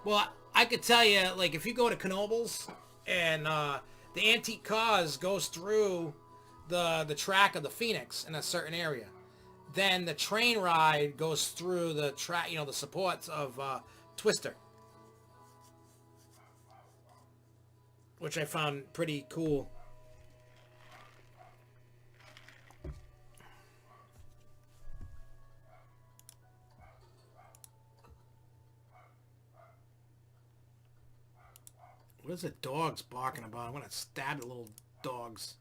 Well, I could tell you, like, if you go to Knoebels and the antique cars goes through the track of the Phoenix in a certain area, then the train ride goes through the track, the supports of Twister, which I found pretty cool. What is the dogs barking about? I'm gonna stab the little dogs.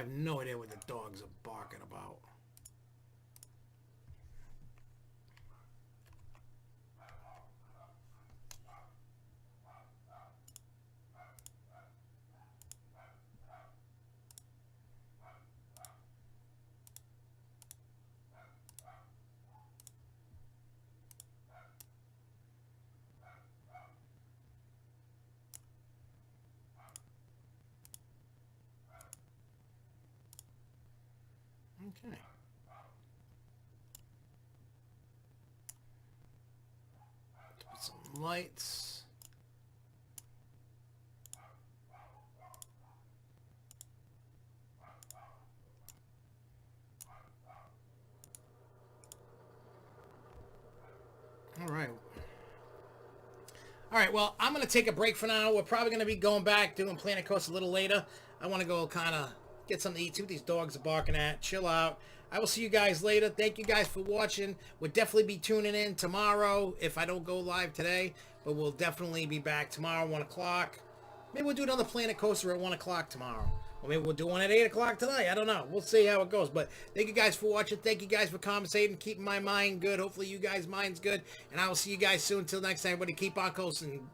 have no idea what the dogs are barking about. Okay. Put some lights. All right. All right, well, I'm going to take a break for now. We're probably going to be going back, doing Planet Coaster a little later. I want to go kind of get something to eat, see what these dogs are barking at, chill out. I will see you guys later. Thank you guys for watching. We'll definitely be tuning in tomorrow if I don't go live today, but we'll definitely be back tomorrow, 1 o'clock. Maybe we'll do another Planet Coaster at 1 o'clock tomorrow. Or maybe we'll do one at 8 o'clock tonight. I don't know. We'll see how it goes. But thank you guys for watching. Thank you guys for commentating, keeping my mind good. Hopefully you guys' mind's good. And I will see you guys soon. Until next time, everybody keep on coasting.